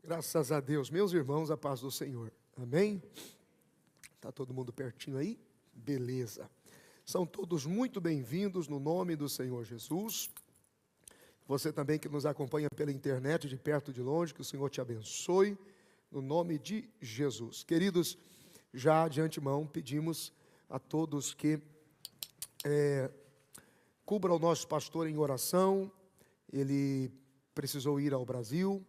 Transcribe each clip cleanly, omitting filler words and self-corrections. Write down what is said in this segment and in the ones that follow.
Graças a Deus, meus irmãos, a paz do Senhor, amém? Está todo mundo pertinho aí? Beleza, são todos muito bem-vindos no nome do Senhor Jesus. Você também que nos acompanha pela internet, de perto e de longe, que o Senhor te abençoe, no nome de Jesus. Queridos, já de antemão pedimos a todos que cubram o nosso pastor em oração. Ele precisou ir ao Brasil.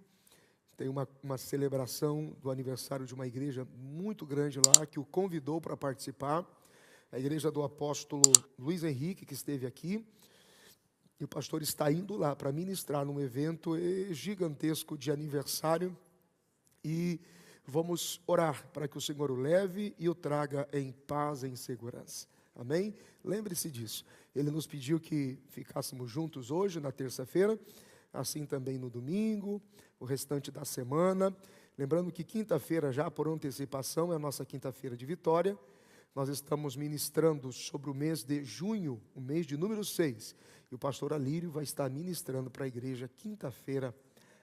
Tem uma celebração do aniversário de uma igreja muito grande lá, que o convidou para participar. A igreja do apóstolo Luiz Henrique, que esteve aqui. E o pastor está indo lá para ministrar num evento gigantesco de aniversário. E vamos orar para que o Senhor o leve e o traga em paz e em segurança. Amém? Lembre-se disso. Ele nos pediu que ficássemos juntos hoje, na terça-feira. Assim também no domingo, o restante da semana. Lembrando que quinta-feira, já por antecipação, é a nossa quinta-feira de vitória. Nós estamos ministrando sobre o mês de junho, o mês de número 6. E o pastor Alírio vai estar ministrando para a igreja quinta-feira.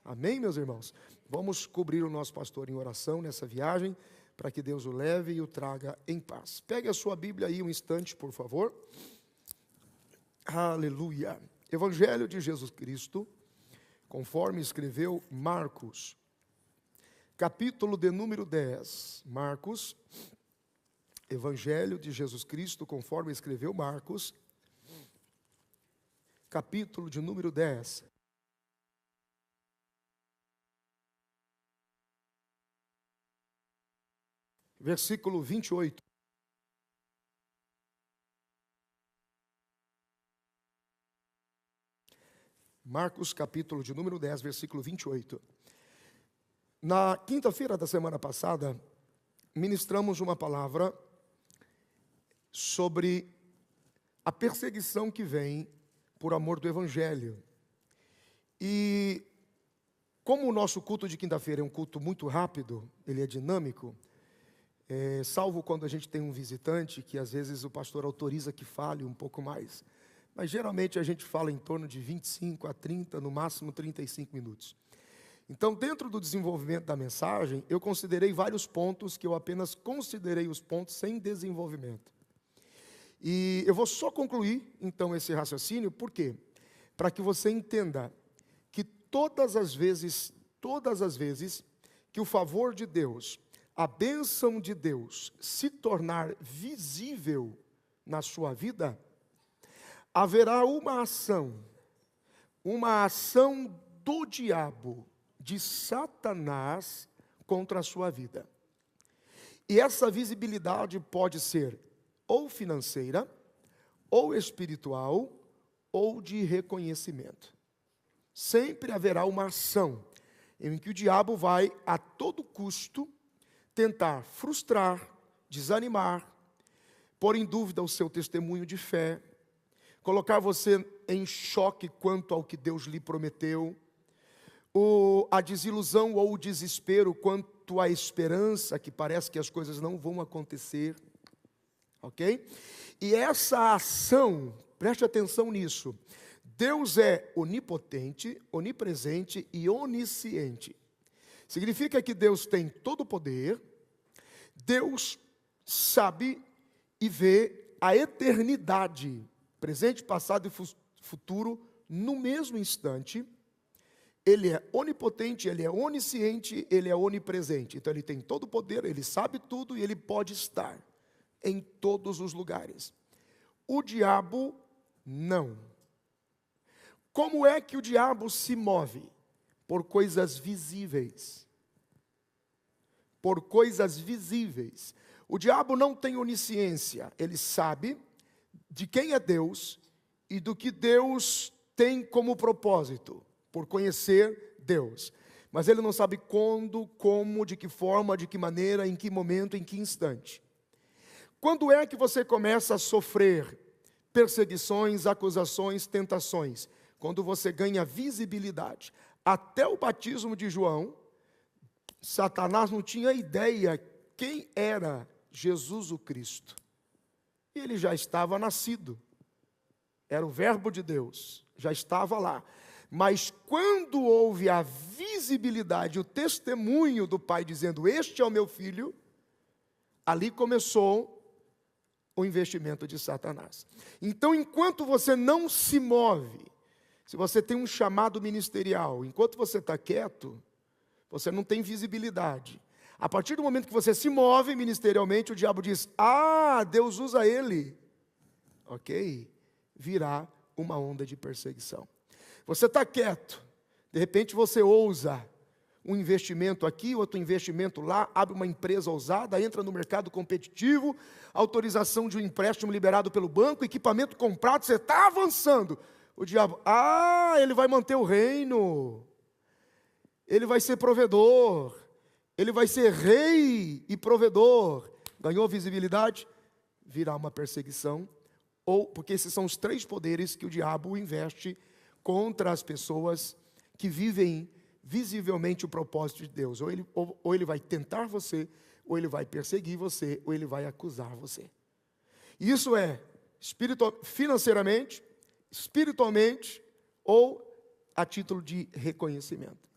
Amém, meus irmãos? Vamos cobrir o nosso pastor em oração nessa viagem, para que Deus o leve e o traga em paz. Pegue a sua Bíblia aí um instante, por favor. Aleluia. Evangelho de Jesus Cristo, conforme escreveu Marcos, capítulo de número 10. Marcos, Evangelho de Jesus Cristo, conforme escreveu Marcos, capítulo de número 10. Versículo 28. Marcos, capítulo de número 10, versículo 28. Na quinta-feira da semana passada, ministramos uma palavra sobre a perseguição que vem por amor do Evangelho. E como o nosso culto de quinta-feira é um culto muito rápido, ele é dinâmico, salvo quando a gente tem um visitante, que às vezes o pastor autoriza que fale um pouco mais. Mas geralmente a gente fala em torno de 25 a 30, no máximo 35 minutos. Então, dentro do desenvolvimento da mensagem, eu considerei vários pontos, que eu apenas considerei os pontos sem desenvolvimento. E eu vou só concluir, então, esse raciocínio, por quê? Para que você entenda que todas as vezes que o favor de Deus, a bênção de Deus se tornar visível na sua vida, haverá uma ação do diabo, de Satanás, contra a sua vida. E essa visibilidade pode ser ou financeira, ou espiritual, ou de reconhecimento. Sempre haverá uma ação em que o diabo vai, a todo custo, tentar frustrar, desanimar, pôr em dúvida o seu testemunho de fé, colocar você em choque quanto ao que Deus lhe prometeu, a desilusão ou o desespero quanto à esperança, que parece que as coisas não vão acontecer, ok? E essa ação, preste atenção nisso, Deus é onipotente, onipresente e onisciente. Significa que Deus tem todo o poder, Deus sabe e vê a eternidade, presente, passado e futuro, no mesmo instante. Ele é onipotente, ele é onisciente, ele é onipresente. Então ele tem todo o poder, ele sabe tudo e ele pode estar em todos os lugares. O diabo não. Como é que o diabo se move? Por coisas visíveis. Por coisas visíveis. O diabo não tem onisciência, ele sabe de quem é Deus e do que Deus tem como propósito, por conhecer Deus. Mas ele não sabe quando, como, de que forma, de que maneira, em que momento, em que instante. Quando é que você começa a sofrer perseguições, acusações, tentações? Quando você ganha visibilidade. Até o batismo de João, Satanás não tinha ideia quem era Jesus o Cristo. E ele já estava nascido. Era o verbo de Deus, já estava lá. Mas quando houve a visibilidade, o testemunho do pai dizendo, este é o meu filho, ali começou o investimento de Satanás. Então, enquanto você não se move, se você tem um chamado ministerial, enquanto você está quieto, você não tem visibilidade. A partir do momento que você se move ministerialmente, o diabo diz, Deus usa ele. Ok? Virá uma onda de perseguição. Você está quieto, de repente você ousa um investimento aqui, outro investimento lá, abre uma empresa ousada, entra no mercado competitivo, autorização de um empréstimo liberado pelo banco, equipamento comprado, você está avançando. O diabo, ele vai manter o reino, ele vai ser provedor, ele vai ser rei e provedor. Ganhou visibilidade? Virá uma perseguição, porque esses são os 3 poderes que o diabo investe contra as pessoas que vivem visivelmente o propósito de Deus. Ou ele vai tentar você, ou ele vai perseguir você, ou ele vai acusar você. Isso é financeiramente, espiritualmente, ou a título de reconhecimento.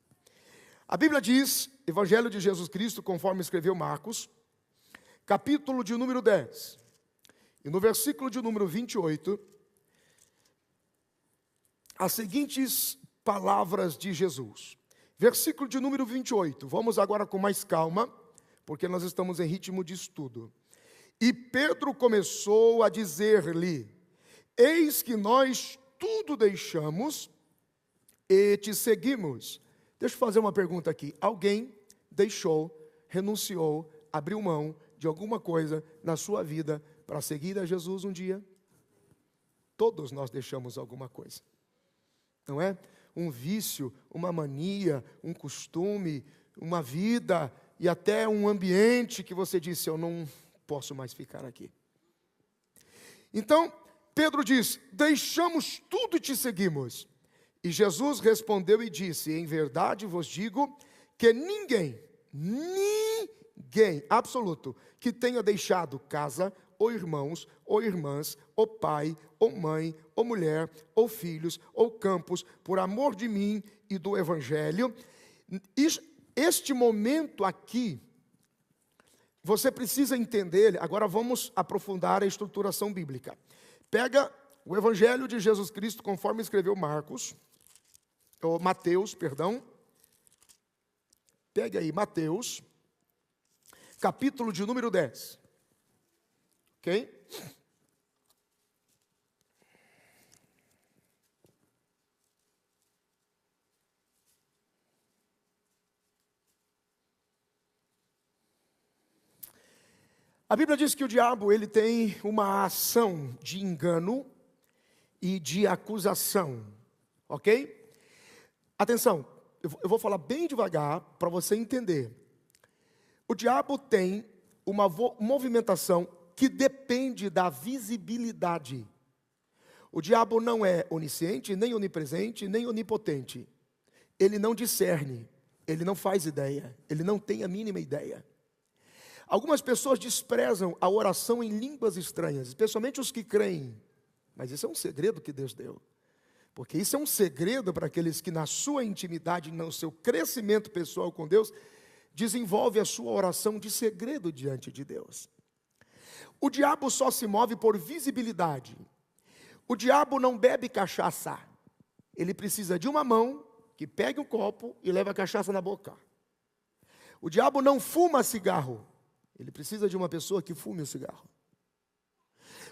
A Bíblia diz, Evangelho de Jesus Cristo, conforme escreveu Marcos, capítulo de número 10, e no versículo de número 28, as seguintes palavras de Jesus. Versículo de número 28, vamos agora com mais calma, porque nós estamos em ritmo de estudo. E Pedro começou a dizer-lhe, eis que nós tudo deixamos e te seguimos. Deixa eu fazer uma pergunta aqui. Alguém deixou, renunciou, abriu mão de alguma coisa na sua vida para seguir a Jesus um dia? Todos nós deixamos alguma coisa, não é? Um vício, uma mania, um costume, uma vida e até um ambiente que você disse, eu não posso mais ficar aqui. Então, Pedro diz, deixamos tudo e te seguimos. E Jesus respondeu e disse, em verdade vos digo que ninguém, absoluto, que tenha deixado casa, ou irmãos, ou irmãs, ou pai, ou mãe, ou mulher, ou filhos, ou campos, por amor de mim e do Evangelho. Este momento aqui, você precisa entender, agora vamos aprofundar a estruturação bíblica. Pega o Evangelho de Jesus Cristo, conforme escreveu Mateus, perdão. Pega aí, Mateus, capítulo de número 10. Ok? A Bíblia diz que o diabo, ele tem uma ação de engano e de acusação, ok? Atenção, eu vou falar bem devagar para você entender. O diabo tem uma movimentação que depende da visibilidade. O diabo não é onisciente, nem onipresente, nem onipotente. Ele não discerne, ele não faz ideia, ele não tem a mínima ideia. Algumas pessoas desprezam a oração em línguas estranhas, especialmente os que creem. Mas isso é um segredo que Deus deu. Porque isso é um segredo para aqueles que na sua intimidade, no seu crescimento pessoal com Deus, desenvolve a sua oração de segredo diante de Deus. O diabo só se move por visibilidade. O diabo não bebe cachaça. Ele precisa de uma mão que pegue um copo e leve a cachaça na boca. O diabo não fuma cigarro. Ele precisa de uma pessoa que fume o cigarro.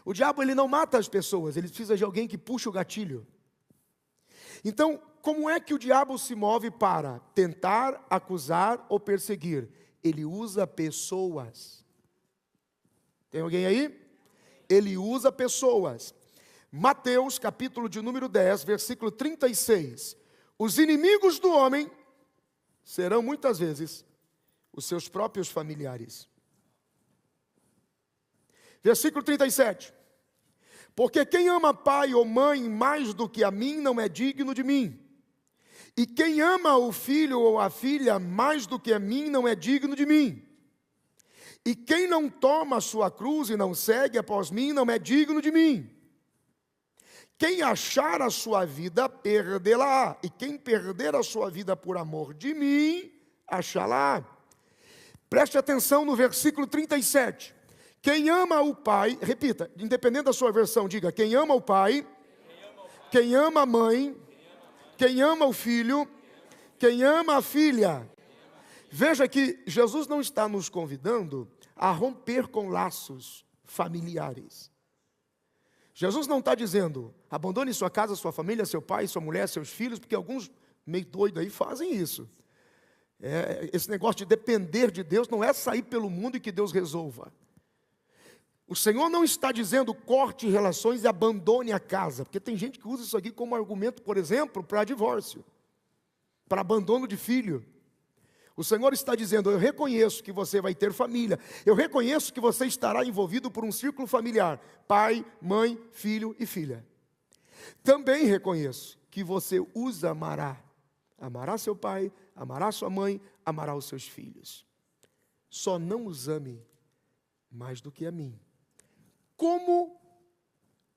O diabo, ele não mata as pessoas, ele precisa de alguém que puxe o gatilho. Então, como é que o diabo se move para tentar, acusar ou perseguir? Ele usa pessoas. Tem alguém aí? Ele usa pessoas. Mateus, capítulo de número 10, versículo 36. Os inimigos do homem serão muitas vezes os seus próprios familiares. Versículo 37. Porque quem ama pai ou mãe mais do que a mim não é digno de mim. E quem ama o filho ou a filha mais do que a mim não é digno de mim. E quem não toma a sua cruz e não segue após mim não é digno de mim. Quem achar a sua vida, perdê-la-á. E quem perder a sua vida por amor de mim, achá-la-á. Preste atenção no versículo 37. Quem ama o pai, repita, independente da sua versão, diga: quem ama o pai, quem ama a mãe, quem ama o filho, quem ama a filha. Veja que Jesus não está nos convidando a romper com laços familiares. Jesus não está dizendo: abandone sua casa, sua família, seu pai, sua mulher, seus filhos, porque alguns meio doidos aí fazem isso. Esse negócio de depender de Deus não é sair pelo mundo e que Deus resolva. O Senhor não está dizendo corte relações e abandone a casa, porque tem gente que usa isso aqui como argumento, por exemplo, para divórcio, para abandono de filho. O Senhor está dizendo: eu reconheço que você vai ter família, eu reconheço que você estará envolvido por um círculo familiar, pai, mãe, filho e filha. Também reconheço que você os amará, amará seu pai, amará sua mãe, amará os seus filhos. Só não os ame mais do que a mim. Como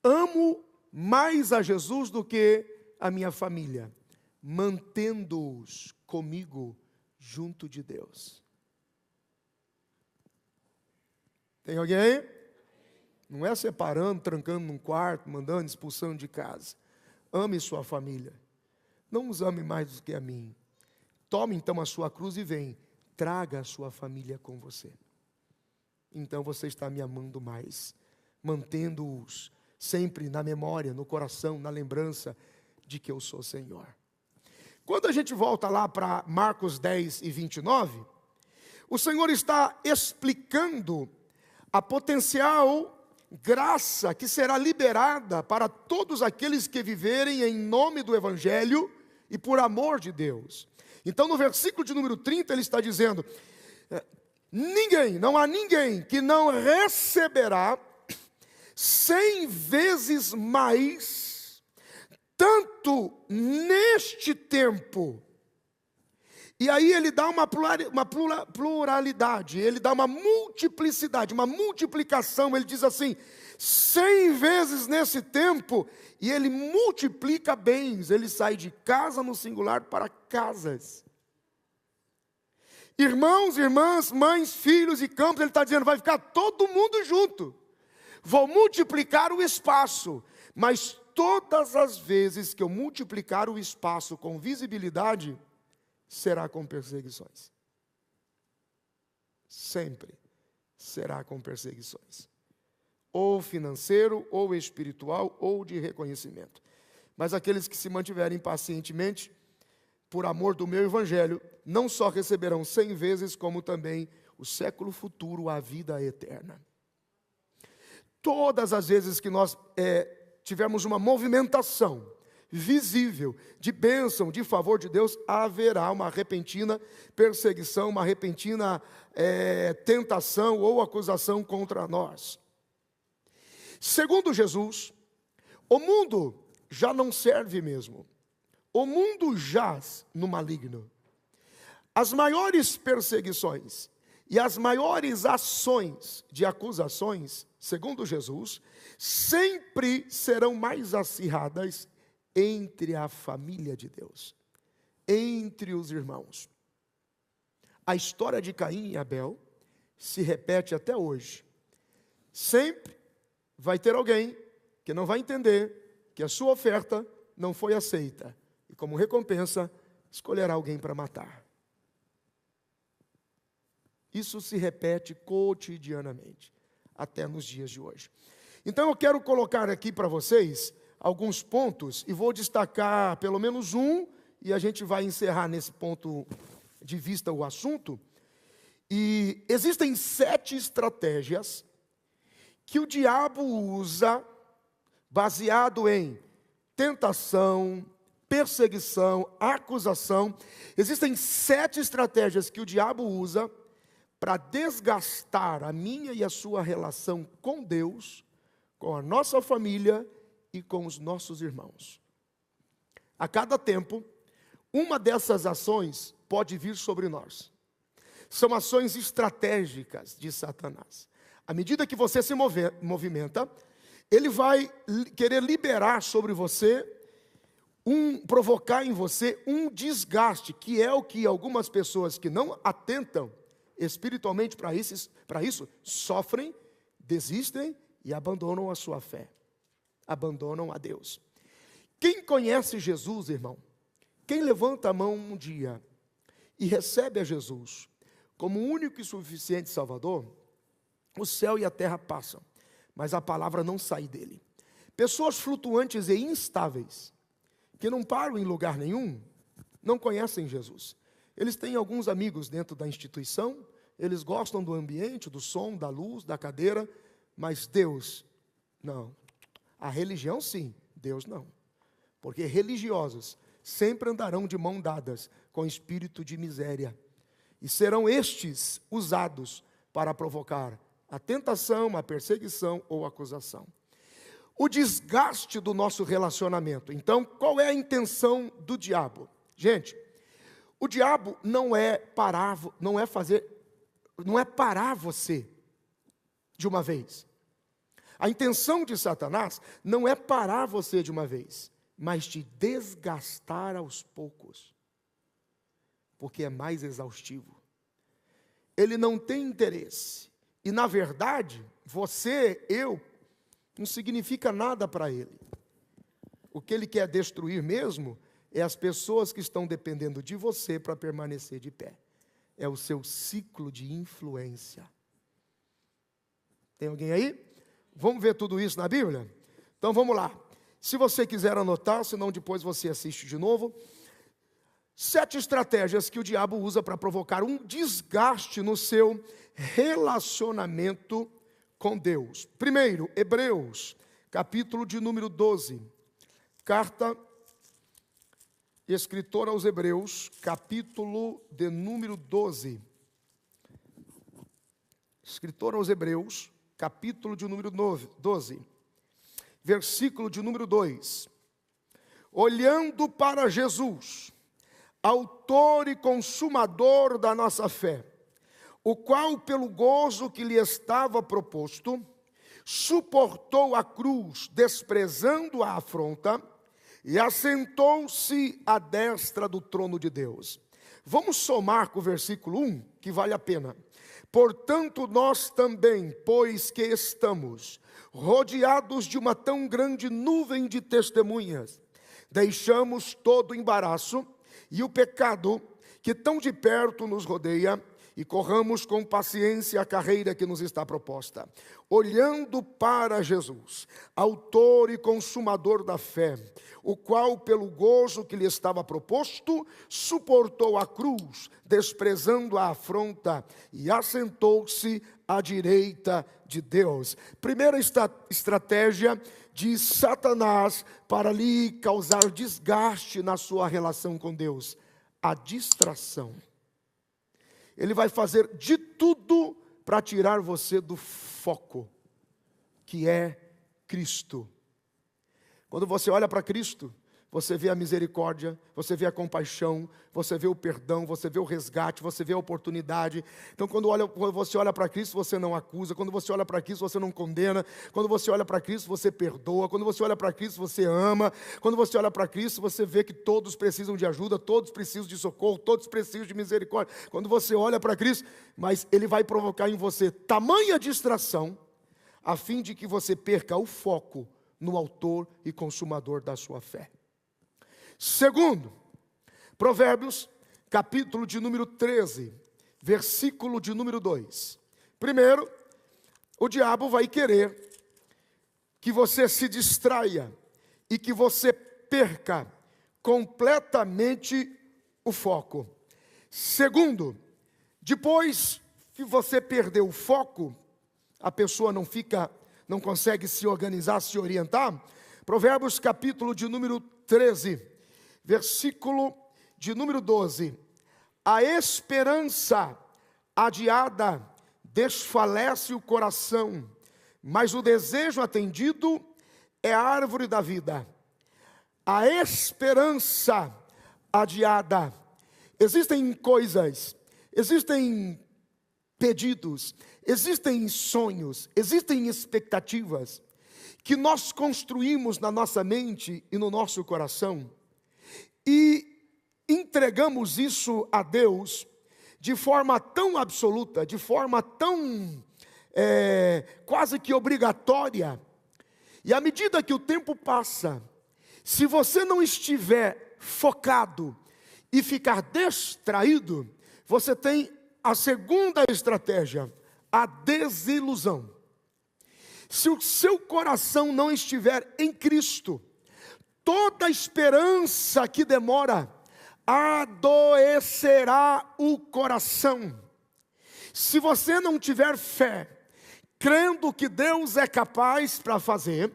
amo mais a Jesus do que a minha família? Mantendo-os comigo junto de Deus. Tem alguém aí? Não é separando, trancando num quarto, mandando, expulsando de casa. Ame sua família. Não os ame mais do que a mim. Tome então a sua cruz e vem. Traga a sua família com você. Então você está me amando mais. Mantendo-os sempre na memória, no coração, na lembrança de que eu sou Senhor. Quando a gente volta lá para Marcos 10 e 29, o Senhor está explicando a potencial graça que será liberada para todos aqueles que viverem em nome do Evangelho e por amor de Deus. Então no versículo de número 30 ele está dizendo: não há ninguém que não receberá 100 vezes mais, tanto neste tempo. E aí ele dá uma pluralidade, ele dá uma multiplicidade, uma multiplicação. Ele diz assim: 100 vezes nesse tempo, e ele multiplica bens. Ele sai de casa no singular para casas. Irmãos, irmãs, mães, filhos e campos, ele está dizendo: vai ficar todo mundo junto. Vou multiplicar o espaço, mas todas as vezes que eu multiplicar o espaço com visibilidade, será com perseguições. Sempre será com perseguições. Ou financeiro, ou espiritual, ou de reconhecimento. Mas aqueles que se mantiverem pacientemente, por amor do meu evangelho, não só receberão 100 vezes, como também o século futuro, a vida eterna. Todas as vezes que nós tivermos uma movimentação visível de bênção, de favor de Deus, haverá uma repentina perseguição, uma repentina tentação ou acusação contra nós. Segundo Jesus, o mundo já não serve mesmo. O mundo jaz no maligno. As maiores perseguições e as maiores ações de acusações, segundo Jesus, sempre serão mais acirradas entre a família de Deus, entre os irmãos. A história de Caim e Abel se repete até hoje. Sempre vai ter alguém que não vai entender que a sua oferta não foi aceita, e como recompensa, escolherá alguém para matar. Isso se repete cotidianamente, até nos dias de hoje. Então eu quero colocar aqui para vocês alguns pontos, e vou destacar pelo menos um, e a gente vai encerrar nesse ponto de vista o assunto. E existem 7 estratégias que o diabo usa, baseado em tentação, perseguição, acusação. Existem 7 estratégias que o diabo usa para desgastar a minha e a sua relação com Deus, com a nossa família e com os nossos irmãos. A cada tempo, uma dessas ações pode vir sobre nós. São ações estratégicas de Satanás. À medida que você se movimenta, ele vai querer liberar sobre você, provocar em você um desgaste, que é o que algumas pessoas que não atentam espiritualmente para isso, sofrem, desistem e abandonam a sua fé, abandonam a Deus. Quem conhece Jesus, irmão, quem levanta a mão um dia e recebe a Jesus como único e suficiente Salvador, o céu e a terra passam, mas a palavra não sai dele. Pessoas flutuantes e instáveis, que não param em lugar nenhum, não conhecem Jesus. Eles têm alguns amigos dentro da instituição, eles gostam do ambiente, do som, da luz, da cadeira, mas Deus, não. A religião sim, Deus não. Porque religiosos sempre andarão de mão dadas com espírito de miséria. E serão estes usados para provocar a tentação, a perseguição ou a acusação. O desgaste do nosso relacionamento. Então, qual é a intenção do diabo? Gente, o diabo não é parar você de uma vez. A intenção de Satanás não é parar você de uma vez, mas te desgastar aos poucos, porque é mais exaustivo. Ele não tem interesse. E na verdade, você, eu, não significa nada para ele. O que ele quer destruir mesmo é as pessoas que estão dependendo de você para permanecer de pé. É o seu ciclo de influência. Tem alguém aí? Vamos ver tudo isso na Bíblia? Então vamos lá. Se você quiser anotar, senão depois você assiste de novo. 7 estratégias que o diabo usa para provocar um desgaste no seu relacionamento com Deus. Primeiro, Hebreus, capítulo de número 12. Carta escritora aos Hebreus, capítulo de número 12. Escritor aos Hebreus, capítulo de número 12. Versículo de número 2. Olhando para Jesus, autor e consumador da nossa fé, o qual, pelo gozo que lhe estava proposto, suportou a cruz, desprezando a afronta, e assentou-se à destra do trono de Deus. Vamos somar com o versículo 1, que vale a pena. Portanto, nós também, pois que estamos rodeados de uma tão grande nuvem de testemunhas, deixamos todo o embaraço e o pecado que tão de perto nos rodeia, e corramos com paciência a carreira que nos está proposta, olhando para Jesus, autor e consumador da fé, o qual, pelo gozo que lhe estava proposto, suportou a cruz, desprezando a afronta, e assentou-se à direita de Deus. Primeira estratégia de Satanás para lhe causar desgaste na sua relação com Deus: a distração. Ele vai fazer de tudo para tirar você do foco, que é Cristo. Quando você olha para Cristo, você vê a misericórdia, você vê a compaixão, você vê o perdão, você vê o resgate, você vê a oportunidade. Então, quando você olha para Cristo, você não acusa. Quando você olha para Cristo, você não condena. Quando você olha para Cristo, você perdoa. Quando você olha para Cristo, você ama. Quando você olha para Cristo, você vê que todos precisam de ajuda, todos precisam de socorro, todos precisam de misericórdia. Quando você olha para Cristo, mas Ele vai provocar em você tamanha distração, a fim de que você perca o foco no autor e consumador da sua fé. Segundo, Provérbios, capítulo de número 13, versículo de número 2. Primeiro, o diabo vai querer que você se distraia e que você perca completamente o foco. Segundo, depois que você perdeu o foco, a pessoa não consegue se organizar, se orientar. Provérbios, capítulo de número 13, versículo de número 12. A esperança adiada desfalece o coração, mas o desejo atendido é a árvore da vida. A esperança adiada. Existem coisas, existem pedidos, existem sonhos, existem expectativas que nós construímos na nossa mente e no nosso coração e entregamos isso a Deus de forma tão absoluta, de forma tão quase que obrigatória. E à medida que o tempo passa, se você não estiver focado e ficar distraído, você tem a segunda estratégia, a desilusão. Se o seu coração não estiver em Cristo, toda esperança que demora adoecerá o coração. Se você não tiver fé, crendo que Deus é capaz para fazer,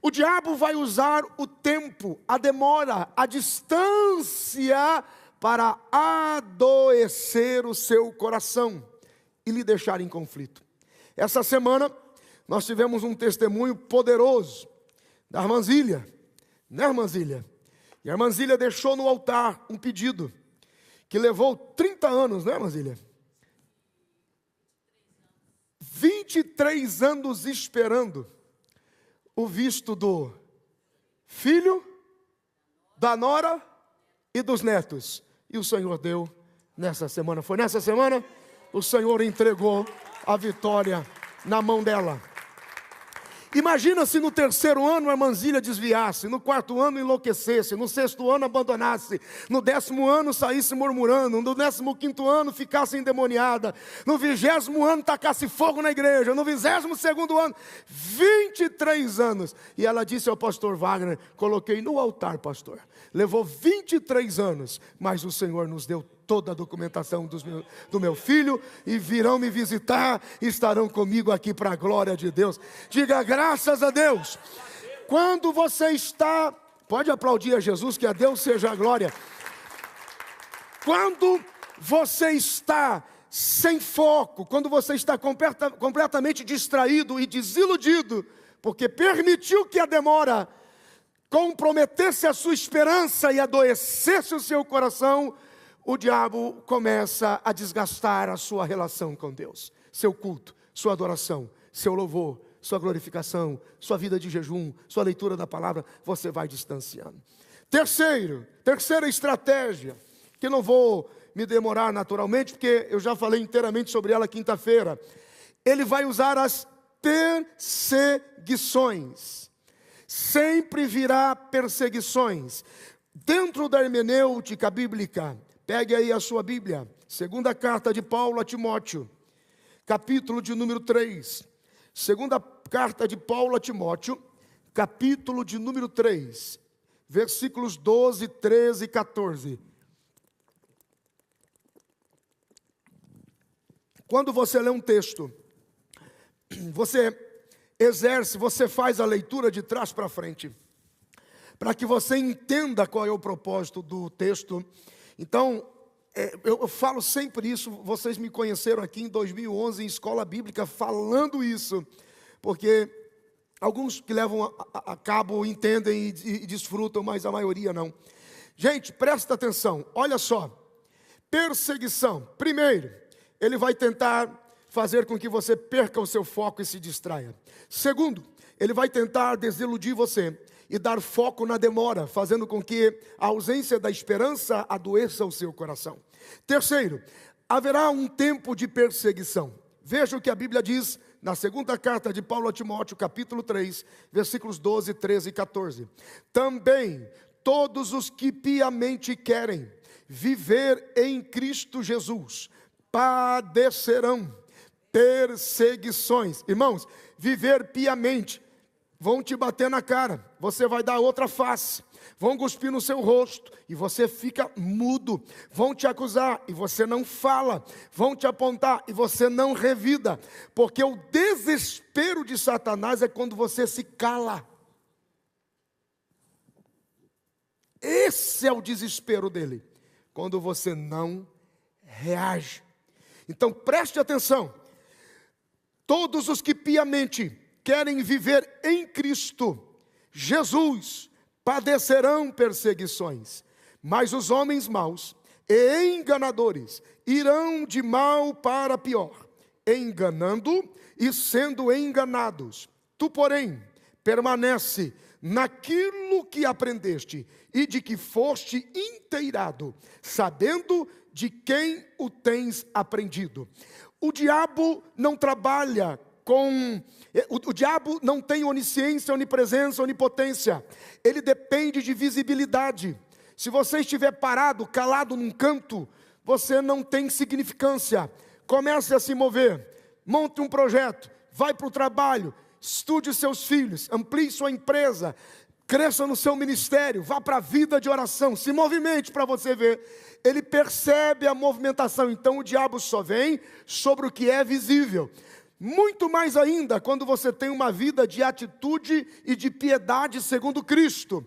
o diabo vai usar o tempo, a demora, a distância para adoecer o seu coração e lhe deixar em conflito. Essa semana nós tivemos um testemunho poderoso da irmã Zília, né, irmã Zília? E a irmã Zília deixou no altar um pedido que levou 30 anos, né, irmã Zília? 23 anos esperando o visto do filho, da nora e dos netos. E o Senhor deu nessa semana. Foi nessa semana? O Senhor entregou a vitória na mão dela. Imagina se no terceiro ano a irmã Zília desviasse, no quarto ano enlouquecesse, no sexto ano abandonasse, no 10º ano saísse murmurando, no 15º ano ficasse endemoniada, no 20º ano tacasse fogo na igreja, no 22º ano, 23 anos. E ela disse ao pastor Wagner: coloquei no altar, pastor. Levou 23 anos, mas o Senhor nos deu toda a documentação do meu filho, e virão me visitar, e estarão comigo aqui para a glória de Deus. Diga graças a Deus. Quando você está, pode aplaudir a Jesus, que a Deus seja a glória. Quando você está sem foco, quando você está completamente distraído e desiludido, porque permitiu que a demora comprometesse a sua esperança e adoecesse o seu coração, o diabo começa a desgastar a sua relação com Deus, seu culto, sua adoração, seu louvor, sua glorificação, sua vida de jejum, sua leitura da palavra, você vai distanciando. Terceira estratégia, que não vou me demorar naturalmente, porque eu já falei inteiramente sobre ela quinta-feira. Ele vai usar as perseguições. Sempre virá perseguições. Dentro da hermenêutica bíblica, pegue aí a sua Bíblia, segunda carta de Paulo a Timóteo, capítulo de número 3. Segunda carta de Paulo a Timóteo, capítulo de número 3, versículos 12, 13 e 14. Quando você lê um texto, você exerce, você faz a leitura de trás para frente, para que você entenda qual é o propósito do texto. Então, eu falo sempre isso. Vocês me conheceram aqui em 2011 em escola bíblica falando isso, porque alguns que levam a cabo entendem e desfrutam, mas a maioria não. Gente, presta atenção, olha só. Perseguição. Primeiro, ele vai tentar fazer com que você perca o seu foco e se distraia. Segundo, ele vai tentar desiludir você e dar foco na demora, fazendo com que a ausência da esperança adoeça o seu coração. Terceiro, haverá um tempo de perseguição. Veja o que a Bíblia diz na segunda carta de Paulo a Timóteo, capítulo 3, versículos 12, 13 e 14. Também todos os que piamente querem viver em Cristo Jesus padecerão perseguições. Irmãos, viver piamente, vão te bater na cara, você vai dar outra face, vão cuspir no seu rosto e você fica mudo, vão te acusar e você não fala, vão te apontar e você não revida, porque o desespero de Satanás é quando você se cala. Esse é o desespero dele, quando você não reage. Então preste atenção. Todos os que piamente querem viver em Cristo Jesus padecerão perseguições, mas os homens maus e enganadores irão de mal para pior, enganando e sendo enganados. Tu, porém, permanece naquilo que aprendeste e de que foste inteirado, sabendo de quem o tens aprendido. O diabo não trabalha o diabo não tem onisciência, onipresença, onipotência. Ele depende de visibilidade. Se você estiver parado, calado num canto, você não tem significância. Comece a se mover, monte um projeto, vai para o trabalho, estude seus filhos, amplie sua empresa, cresça no seu ministério, vá para a vida de oração, se movimente para você ver. Ele percebe a movimentação, então o diabo só vem sobre o que é visível. Muito mais ainda quando você tem uma vida de atitude e de piedade segundo Cristo.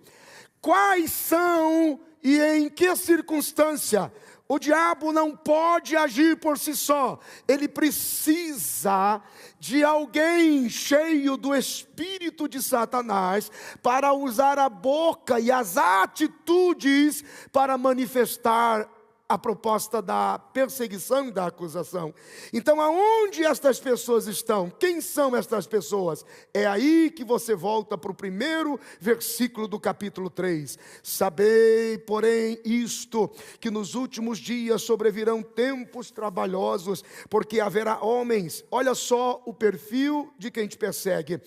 Quais são e em que circunstância? O diabo não pode agir por si só. Ele precisa de alguém cheio do espírito de Satanás para usar a boca e as atitudes para manifestar a proposta da perseguição e da acusação. Então, aonde estas pessoas estão? Quem são estas pessoas? É aí que você volta para o primeiro versículo do capítulo 3. Sabei, porém, isto, que nos últimos dias sobrevirão tempos trabalhosos, porque haverá homens, olha só o perfil de quem te persegue,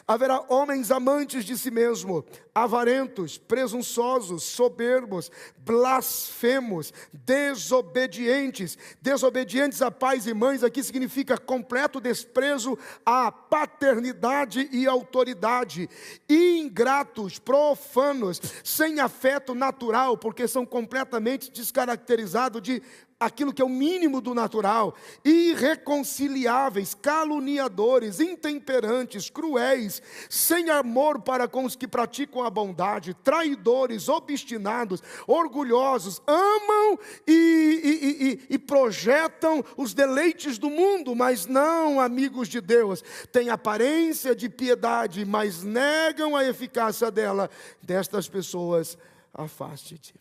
haverá homens amantes de si mesmo, avarentos, presunçosos, soberbos, blasfemos, desobedientes a pais e mães. Aqui significa completo desprezo à paternidade e autoridade, ingratos, profanos, sem afeto natural, porque são completamente descaracterizados de aquilo que é o mínimo do natural, irreconciliáveis, caluniadores, intemperantes, cruéis, sem amor para com os que praticam a bondade, traidores, obstinados, orgulhosos, amam e projetam os deleites do mundo, mas não amigos de Deus, têm aparência de piedade, mas negam a eficácia dela. Destas pessoas, afaste-te.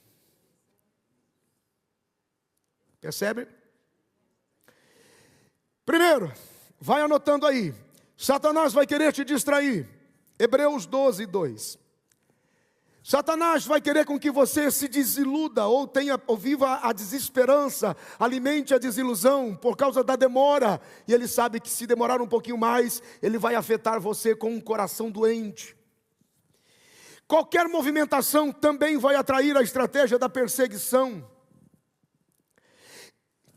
Percebe? Primeiro, vai anotando aí. Satanás vai querer te distrair. Hebreus 12, 2. Satanás vai querer com que você se desiluda ou viva a desesperança, alimente a desilusão por causa da demora. E ele sabe que se demorar um pouquinho mais, ele vai afetar você com um coração doente. Qualquer movimentação também vai atrair a estratégia da perseguição.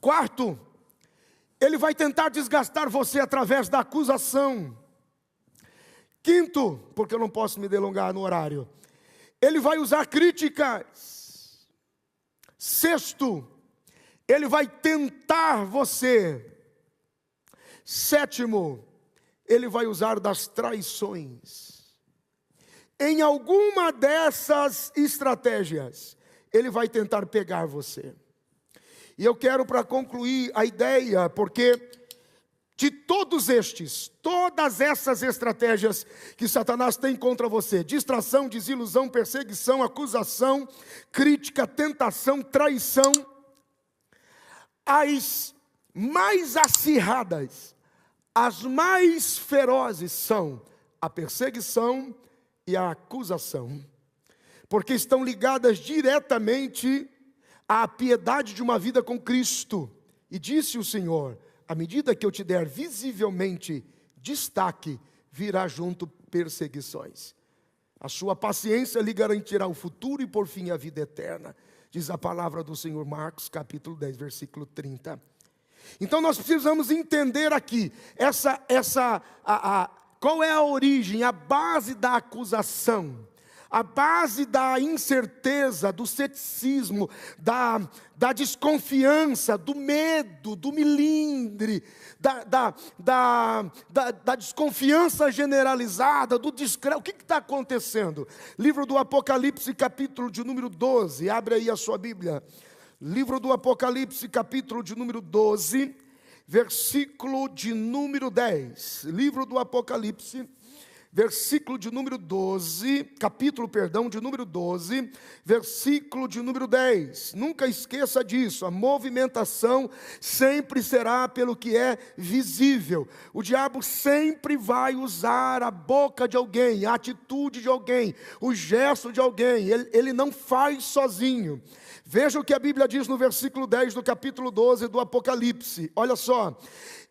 Quarto, ele vai tentar desgastar você através da acusação. Quinto, porque eu não posso me delongar no horário, ele vai usar críticas. Sexto, ele vai tentar você. Sétimo, ele vai usar das traições. Em alguma dessas estratégias, ele vai tentar pegar você. E eu quero, para concluir a ideia, porque de todas essas estratégias que Satanás tem contra você, distração, desilusão, perseguição, acusação, crítica, tentação, traição, as mais acirradas, as mais ferozes são a perseguição e a acusação, porque estão ligadas diretamente à piedade de uma vida com Cristo. E disse o Senhor: à medida que eu te der visivelmente destaque, virá junto perseguições. A sua paciência lhe garantirá o futuro e por fim a vida eterna, diz a palavra do Senhor. Marcos capítulo 10, versículo 30. Então nós precisamos entender aqui qual é a origem, a base da acusação, a base da incerteza, do ceticismo, da desconfiança, do medo, do melindre, da desconfiança generalizada, do descrédito. O que está acontecendo? Livro do Apocalipse, capítulo de número 12, abre aí a sua Bíblia. Livro do Apocalipse, capítulo de número 12, versículo de número 10. Livro do Apocalipse, versículo de número 12, capítulo, perdão, de número 12, versículo de número 10. Nunca esqueça disso, a movimentação sempre será pelo que é visível. O diabo sempre vai usar a boca de alguém, a atitude de alguém, o gesto de alguém, ele não faz sozinho. Veja o que a Bíblia diz no versículo 10 do capítulo 12 do Apocalipse, olha só.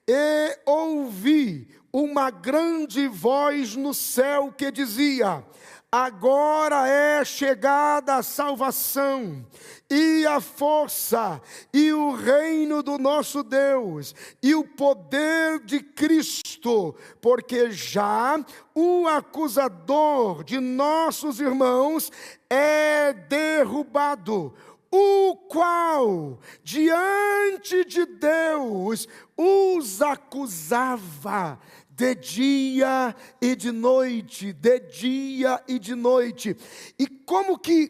E ouvi uma grande voz no céu que dizia: agora é chegada a salvação, e a força, e o reino do nosso Deus, e o poder de Cristo, porque já o acusador de nossos irmãos é derrubado, o qual diante de Deus os acusava de dia e de noite, de dia e de noite. E como que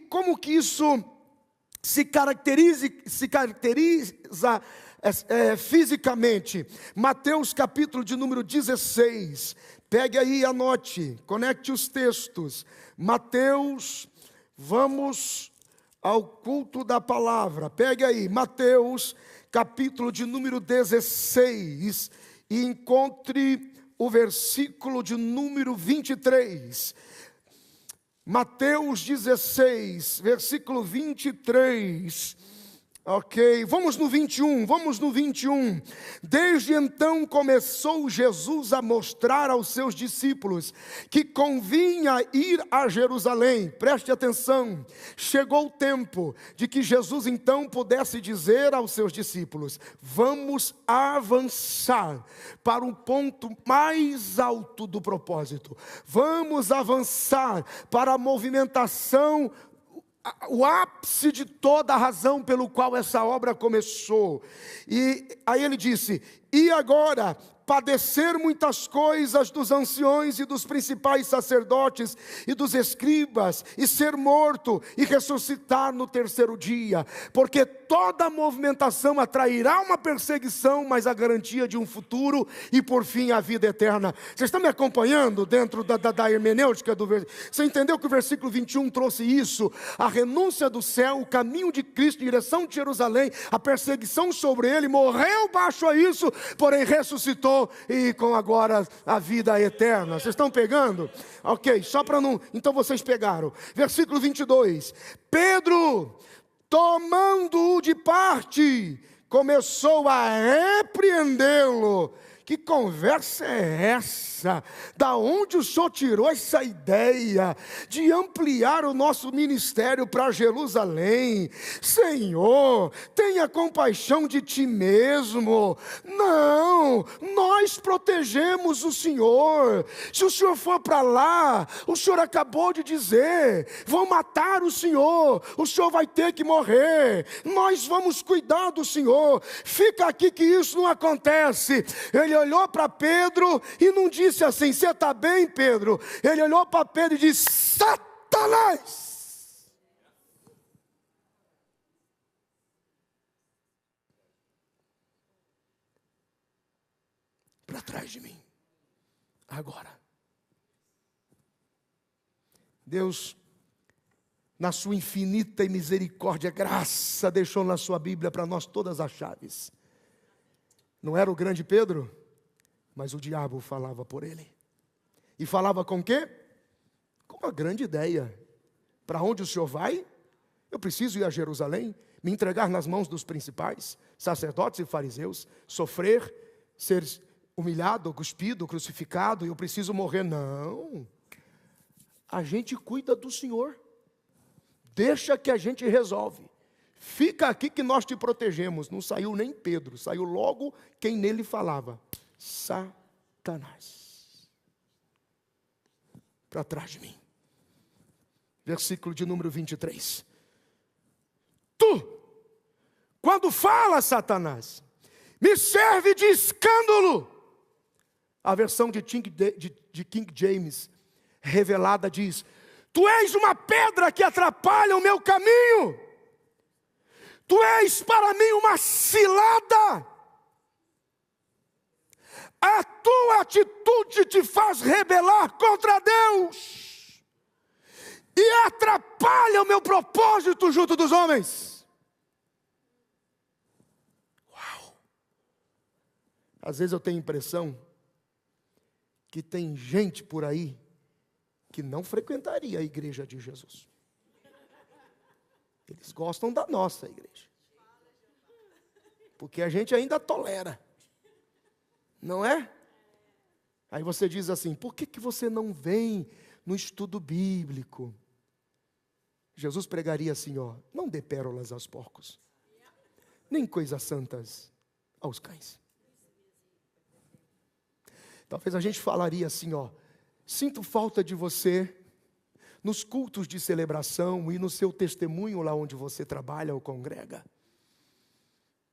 isso se caracteriza fisicamente? Mateus capítulo de número 16, pegue aí e anote, conecte os textos. Mateus, vamos ao culto da palavra, pegue aí, Mateus capítulo de número 16, e encontre o versículo de número 23, Mateus 16, versículo 23, ok, vamos no 21, desde então começou Jesus a mostrar aos seus discípulos que convinha ir a Jerusalém, preste atenção, chegou o tempo de que Jesus então pudesse dizer aos seus discípulos: vamos avançar para um ponto mais alto do propósito, vamos avançar para a movimentação, o ápice de toda a razão pelo qual essa obra começou. E aí ele disse: e agora padecer muitas coisas dos anciões e dos principais sacerdotes e dos escribas, e ser morto e ressuscitar no terceiro dia, porque toda movimentação atrairá uma perseguição, mas a garantia de um futuro e por fim a vida eterna. Vocês estão me acompanhando dentro da hermenêutica do versículo? Você entendeu que o versículo 21 trouxe isso? A renúncia do céu, o caminho de Cristo em direção de Jerusalém, a perseguição sobre ele, morreu baixo a isso, porém ressuscitou e com agora a vida eterna. Vocês estão pegando? Ok, só para não... Então vocês pegaram. Versículo 22. Pedro, tomando-o de parte, começou a repreendê-lo. Que conversa é essa? Da onde o senhor tirou essa ideia de ampliar o nosso ministério para Jerusalém? Senhor, tenha compaixão de ti mesmo. Não, nós protegemos o Senhor. Se o senhor for para lá, o senhor acabou de dizer, vão matar o senhor vai ter que morrer. Nós vamos cuidar do senhor. Fica aqui que isso não acontece. Ele olhou para Pedro e não disse assim: você está bem, Pedro? Ele olhou para Pedro e disse: Satanás! Para trás de mim, agora. Deus, na sua infinita e misericórdia, graça, deixou na sua Bíblia para nós todas as chaves. Não era o grande Pedro, mas o diabo falava por ele. E falava com o quê? Com uma grande ideia. Para onde o senhor vai? Eu preciso ir a Jerusalém, me entregar nas mãos dos principais, sacerdotes e fariseus, sofrer, ser humilhado, cuspido, crucificado, e eu preciso morrer. Não, a gente cuida do Senhor, deixa que a gente resolve. Fica aqui que nós te protegemos. Não saiu nem Pedro, saiu logo quem nele falava: Satanás. Para trás de mim. Versículo de número 23. Tu, quando fala, Satanás, me serve de escândalo. A versão de King James revelada diz: tu és uma pedra que atrapalha o meu caminho. Tu és para mim uma cilada. A tua atitude te faz rebelar contra Deus e atrapalha o meu propósito junto dos homens. Uau! Às vezes eu tenho a impressão que tem gente por aí que não frequentaria a igreja de Jesus. Eles gostam da nossa igreja, porque a gente ainda tolera, não é? Aí você diz assim: por que você não vem no estudo bíblico? Jesus pregaria assim, ó: não dê pérolas aos porcos, nem coisas santas aos cães. Talvez a gente falaria assim, ó: sinto falta de você nos cultos de celebração e no seu testemunho lá onde você trabalha ou congrega.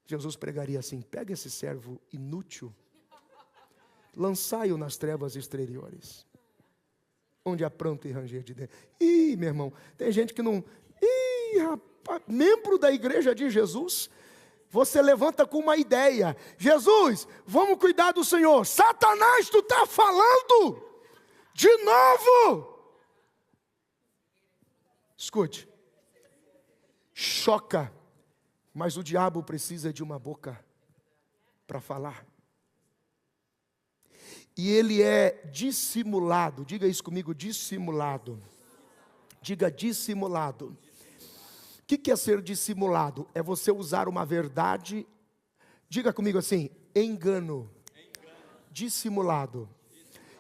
Jesus pregaria assim: pega esse servo inútil, lançai-o nas trevas exteriores, onde há pranto e ranger de dentro. Ih, meu irmão, tem gente que não... Ih, rapaz, membro da igreja de Jesus, você levanta com uma ideia: Jesus, vamos cuidar do Senhor. Satanás, tu está falando de novo. Escute, choca, mas o diabo precisa de uma boca para falar. E ele é dissimulado. Diga isso comigo: dissimulado. Diga: dissimulado. O que é ser dissimulado? É você usar uma verdade. Diga comigo assim: engano. Dissimulado.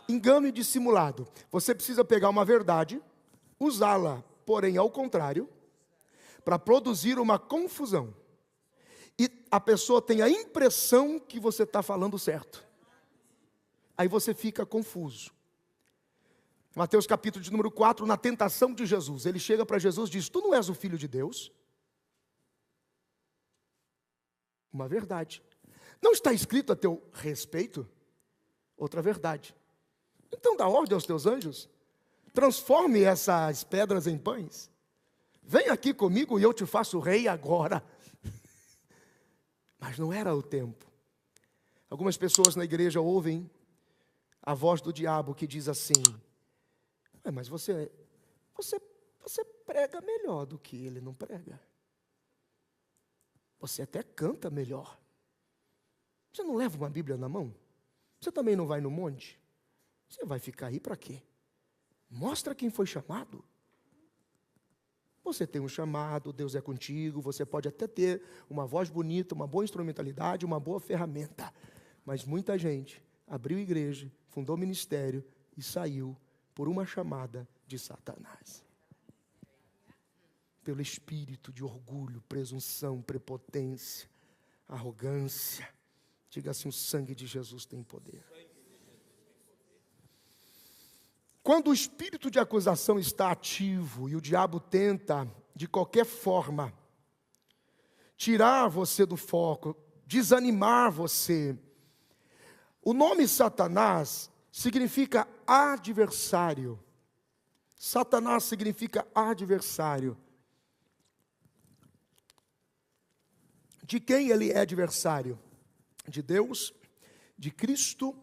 Engano e dissimulado. Você precisa pegar uma verdade, usá-la, porém ao contrário, para produzir uma confusão. E a pessoa tem a impressão que você está falando certo. Aí você fica confuso. Mateus capítulo de número 4, na tentação de Jesus, ele chega para Jesus e diz: tu não és o Filho de Deus? Uma verdade. Não está escrito a teu respeito? Outra verdade. Então dá ordem aos teus anjos, transforme essas pedras em pães. Vem aqui comigo e eu te faço rei agora. Mas não era o tempo. Algumas pessoas na igreja ouvem a voz do diabo que diz assim: mas você prega melhor do que ele não prega. Você até canta melhor. Você não leva uma Bíblia na mão? Você também não vai no monte? Você vai ficar aí para quê? Mostra quem foi chamado. Você tem um chamado, Deus é contigo, você pode até ter uma voz bonita, uma boa instrumentalidade, uma boa ferramenta. Mas muita gente abriu igreja, fundou ministério e saiu por uma chamada de Satanás. Pelo espírito de orgulho, presunção, prepotência, arrogância. Diga assim: o sangue de Jesus tem poder. Quando o espírito de acusação está ativo e o diabo tenta, de qualquer forma, tirar você do foco, desanimar você, o nome Satanás significa adversário. Satanás significa adversário. De quem ele é adversário? De Deus, de Cristo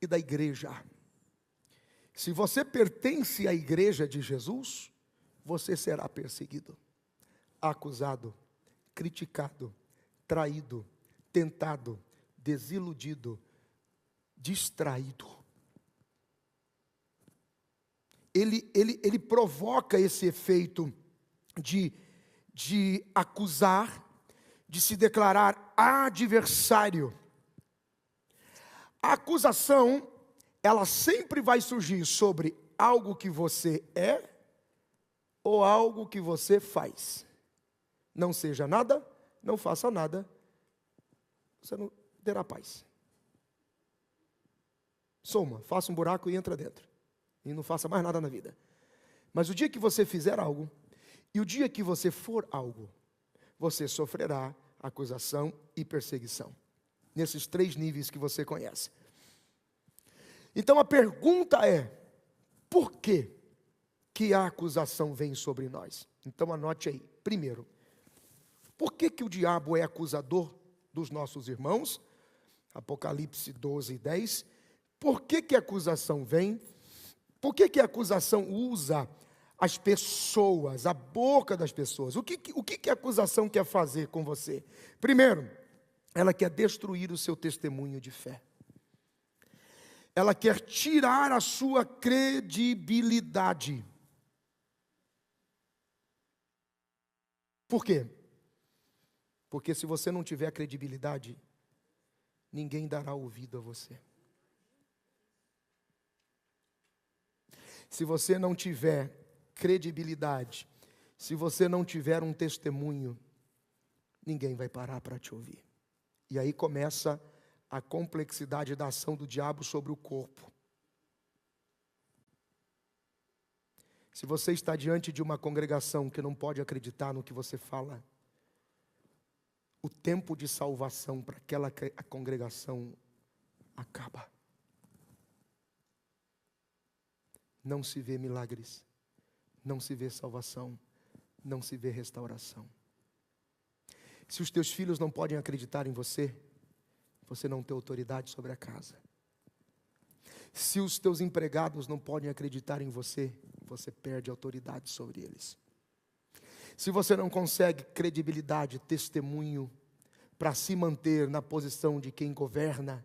e da igreja. Se você pertence à igreja de Jesus, você será perseguido, acusado, criticado, traído, tentado, desiludido, distraído. Ele provoca esse efeito de acusar, de se declarar adversário. A acusação, ela sempre vai surgir sobre algo que você é ou algo que você faz. Não seja nada, não faça nada, você não terá paz. Soma, faça um buraco e entra dentro. E não faça mais nada na vida. Mas o dia que você fizer algo, e o dia que você for algo, você sofrerá acusação e perseguição. Nesses 3 níveis que você conhece. Então a pergunta é: por que a acusação vem sobre nós? Então anote aí. Primeiro, por que o diabo é acusador dos nossos irmãos? Apocalipse 12:10. Por que a acusação vem? Por que a acusação usa as pessoas, a boca das pessoas? O que a acusação quer fazer com você? Primeiro, ela quer destruir o seu testemunho de fé. Ela quer tirar a sua credibilidade. Por quê? Porque se você não tiver credibilidade, ninguém dará ouvido a você. Se você não tiver credibilidade, se você não tiver um testemunho, ninguém vai parar para te ouvir. E aí começa a complexidade da ação do diabo sobre o corpo. Se você está diante de uma congregação que não pode acreditar no que você fala, o tempo de salvação para aquela congregação acaba. Não se vê milagres, não se vê salvação, não se vê restauração. Se os teus filhos não podem acreditar em você, você não tem autoridade sobre a casa. Se os teus empregados não podem acreditar em você, você perde autoridade sobre eles. Se você não consegue credibilidade, testemunho, para se manter na posição de quem governa,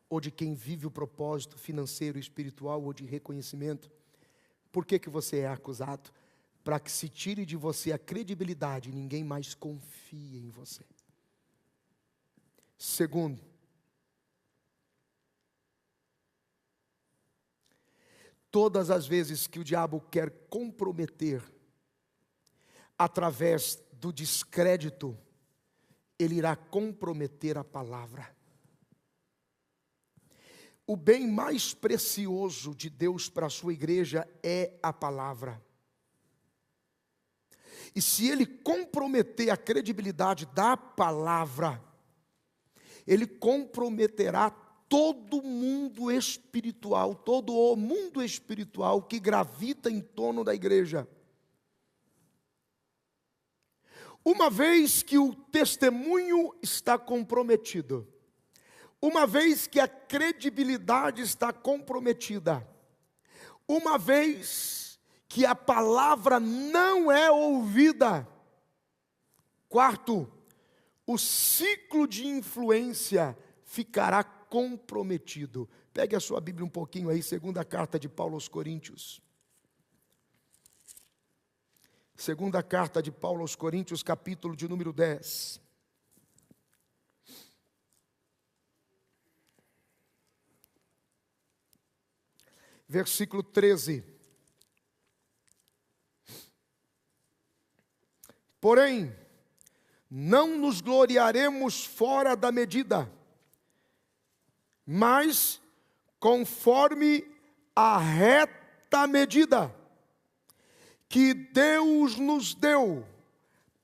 ou de quem vive o propósito financeiro, espiritual, ou de reconhecimento, por que você é acusado? Para que se tire de você a credibilidade e ninguém mais confie em você. Segundo, todas as vezes que o diabo quer comprometer, através do descrédito, ele irá comprometer a palavra. O bem mais precioso de Deus para a sua igreja é a palavra. E se ele comprometer a credibilidade da palavra, ele comprometerá todo mundo espiritual, todo o mundo espiritual que gravita em torno da igreja. Uma vez que o testemunho está comprometido, uma vez que a credibilidade está comprometida, uma vez que a palavra não é ouvida, quarto, o ciclo de influência ficará comprometido. Pegue a sua Bíblia um pouquinho aí, segunda carta de Paulo aos Coríntios. Segunda carta de Paulo aos Coríntios, capítulo de número 10. Versículo 13. Porém, não nos gloriaremos fora da medida, mas conforme a reta medida que Deus nos deu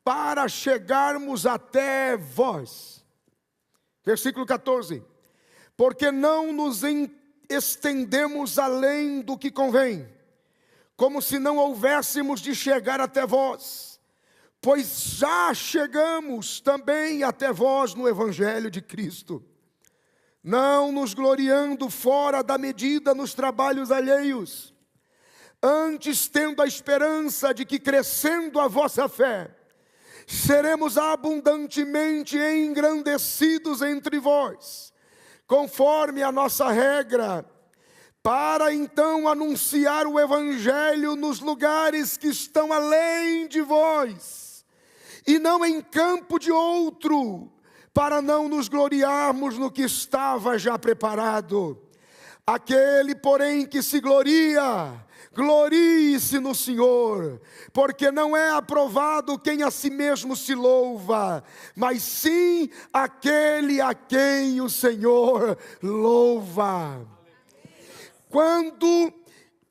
para chegarmos até vós. Versículo 14. Porque não nos estendemos além do que convém, como se não houvéssemos de chegar até vós, pois já chegamos também até vós no Evangelho de Cristo, não nos gloriando fora da medida nos trabalhos alheios, antes tendo a esperança de que, crescendo a vossa fé, seremos abundantemente engrandecidos entre vós, conforme a nossa regra, para então anunciar o Evangelho nos lugares que estão além de vós, e não em campo de outro, para não nos gloriarmos no que estava já preparado. Aquele, porém, que se gloria, glorie-se no Senhor, porque não é aprovado quem a si mesmo se louva, mas sim aquele a quem o Senhor louva. Quando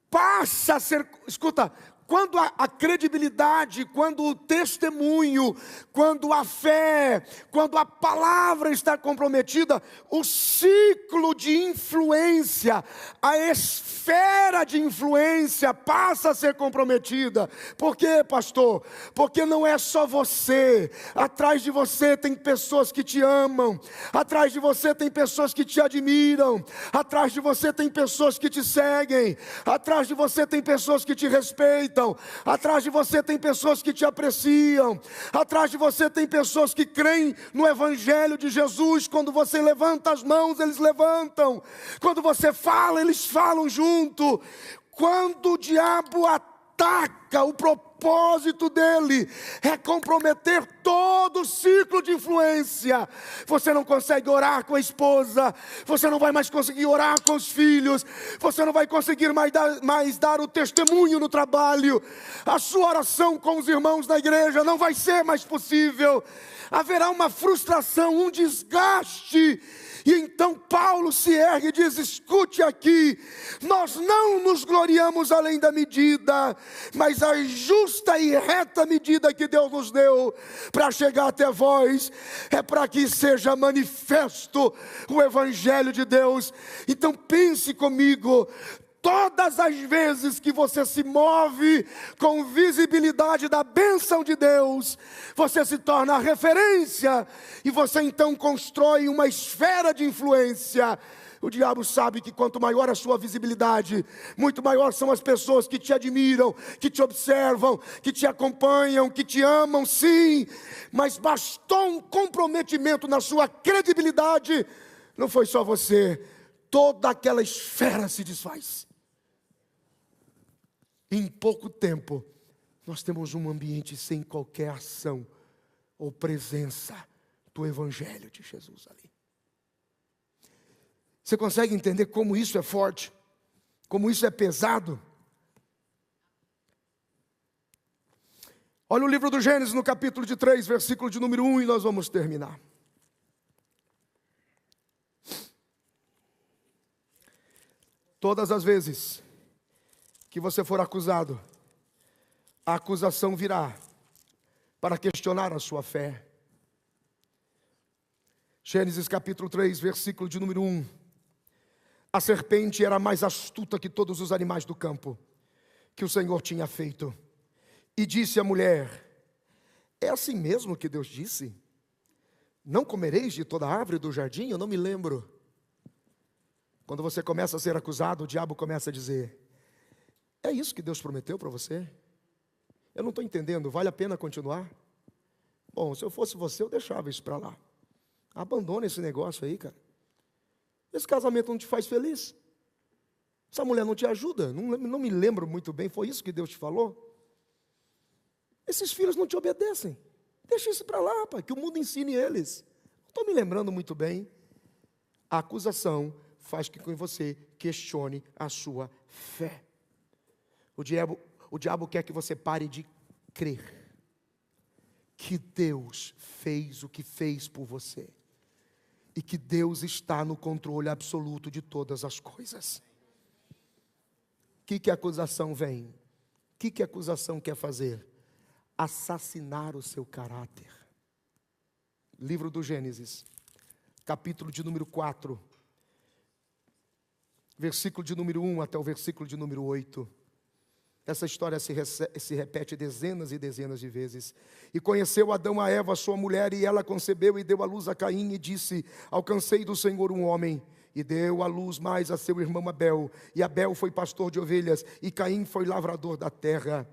passa a ser, escuta, quando a credibilidade, quando o testemunho, quando a fé, quando a palavra está comprometida, os ciclo de influência, a esfera de influência passa a ser comprometida. Por quê, pastor? Porque não é só você. Atrás de você tem pessoas que te amam. Atrás de você tem pessoas que te admiram. Atrás de você tem pessoas que te seguem. Atrás de você tem pessoas que te respeitam. Atrás de você tem pessoas que te apreciam. Atrás de você tem pessoas que creem no Evangelho de Jesus. Quando você levanta as mãos, eles levantam. Quando você fala, eles falam junto. Quando o diabo ataca, o propósito dele é comprometer todo o ciclo de influência. Você não consegue orar com a esposa, você não vai mais conseguir orar com os filhos, você não vai conseguir mais dar o testemunho no trabalho, a sua oração com os irmãos da igreja não vai ser mais possível. Haverá uma frustração, um desgaste. E então Paulo se ergue e diz: escute aqui, nós não nos gloriamos além da medida, mas a justa e reta medida que Deus nos deu para chegar até vós, é para que seja manifesto o Evangelho de Deus. Então pense comigo, todas as vezes que você se move com visibilidade da bênção de Deus, você se torna a referência, e você então constrói uma esfera de influência. O diabo sabe que quanto maior a sua visibilidade, muito maior são as pessoas que te admiram, que te observam, que te acompanham, que te amam, sim, mas bastou um comprometimento na sua credibilidade, não foi só você, toda aquela esfera se desfaz. Em pouco tempo, nós temos um ambiente sem qualquer ação ou presença do Evangelho de Jesus ali. Você consegue entender como isso é forte? Como isso é pesado? Olha o livro do Gênesis no capítulo de 3, versículo de número 1, e nós vamos terminar. Todas as vezes que você for acusado, a acusação virá para questionar a sua fé. Gênesis capítulo 3, versículo de número 1. A serpente era mais astuta que todos os animais do campo que o Senhor tinha feito. E disse à mulher: é assim mesmo que Deus disse? Não comereis de toda a árvore do jardim? Eu não me lembro. Quando você começa a ser acusado, o diabo começa a dizer: é isso que Deus prometeu para você? Eu não estou entendendo, vale a pena continuar? Bom, se eu fosse você, eu deixava isso para lá. Abandona esse negócio aí, cara. Esse casamento não te faz feliz. Essa mulher não te ajuda. Não me lembro muito bem, foi isso que Deus te falou? Esses filhos não te obedecem. Deixa isso para lá, rapaz, que o mundo ensine eles. Não estou me lembrando muito bem. A acusação faz com que você questione a sua fé. O diabo quer que você pare de crer que Deus fez o que fez por você, e que Deus está no controle absoluto de todas as coisas. O que a acusação vem? O que a acusação quer fazer? Assassinar o seu caráter. Livro do Gênesis, capítulo de número 4, versículo de número 1 até o versículo de número 8. Essa história se repete dezenas e dezenas de vezes. E conheceu Adão a Eva, sua mulher, e ela concebeu e deu à luz a Caim, e disse: alcancei do Senhor um homem. E deu à luz mais a seu irmão Abel. E Abel foi pastor de ovelhas, e Caim foi lavrador da terra.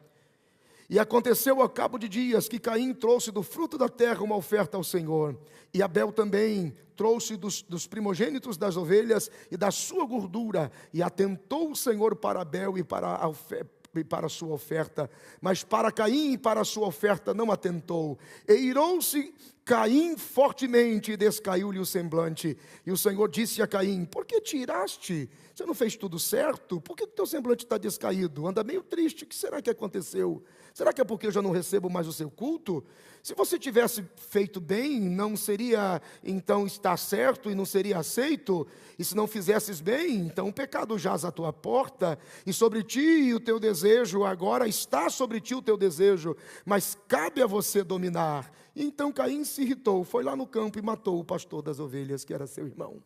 E aconteceu ao cabo de dias que Caim trouxe do fruto da terra uma oferta ao Senhor. E Abel também trouxe dos primogênitos das ovelhas e da sua gordura. E atentou o Senhor para Abel e para a sua oferta, mas para Caim e para a sua oferta não atentou. E irou-se Caim fortemente, e descaiu-lhe o semblante. E o Senhor disse a Caim: por que te iraste? Você não fez tudo certo? Por que o teu semblante está descaído? Anda meio triste, o que será que aconteceu? Será que é porque eu já não recebo mais o seu culto? Se você tivesse feito bem, não seria então estar certo e não seria aceito? E se não fizesses bem, então o pecado jaz à tua porta, e sobre ti o teu desejo, agora está sobre ti o teu desejo, mas cabe a você dominar. E então Caim se irritou, foi lá no campo e matou o pastor das ovelhas, que era seu irmão.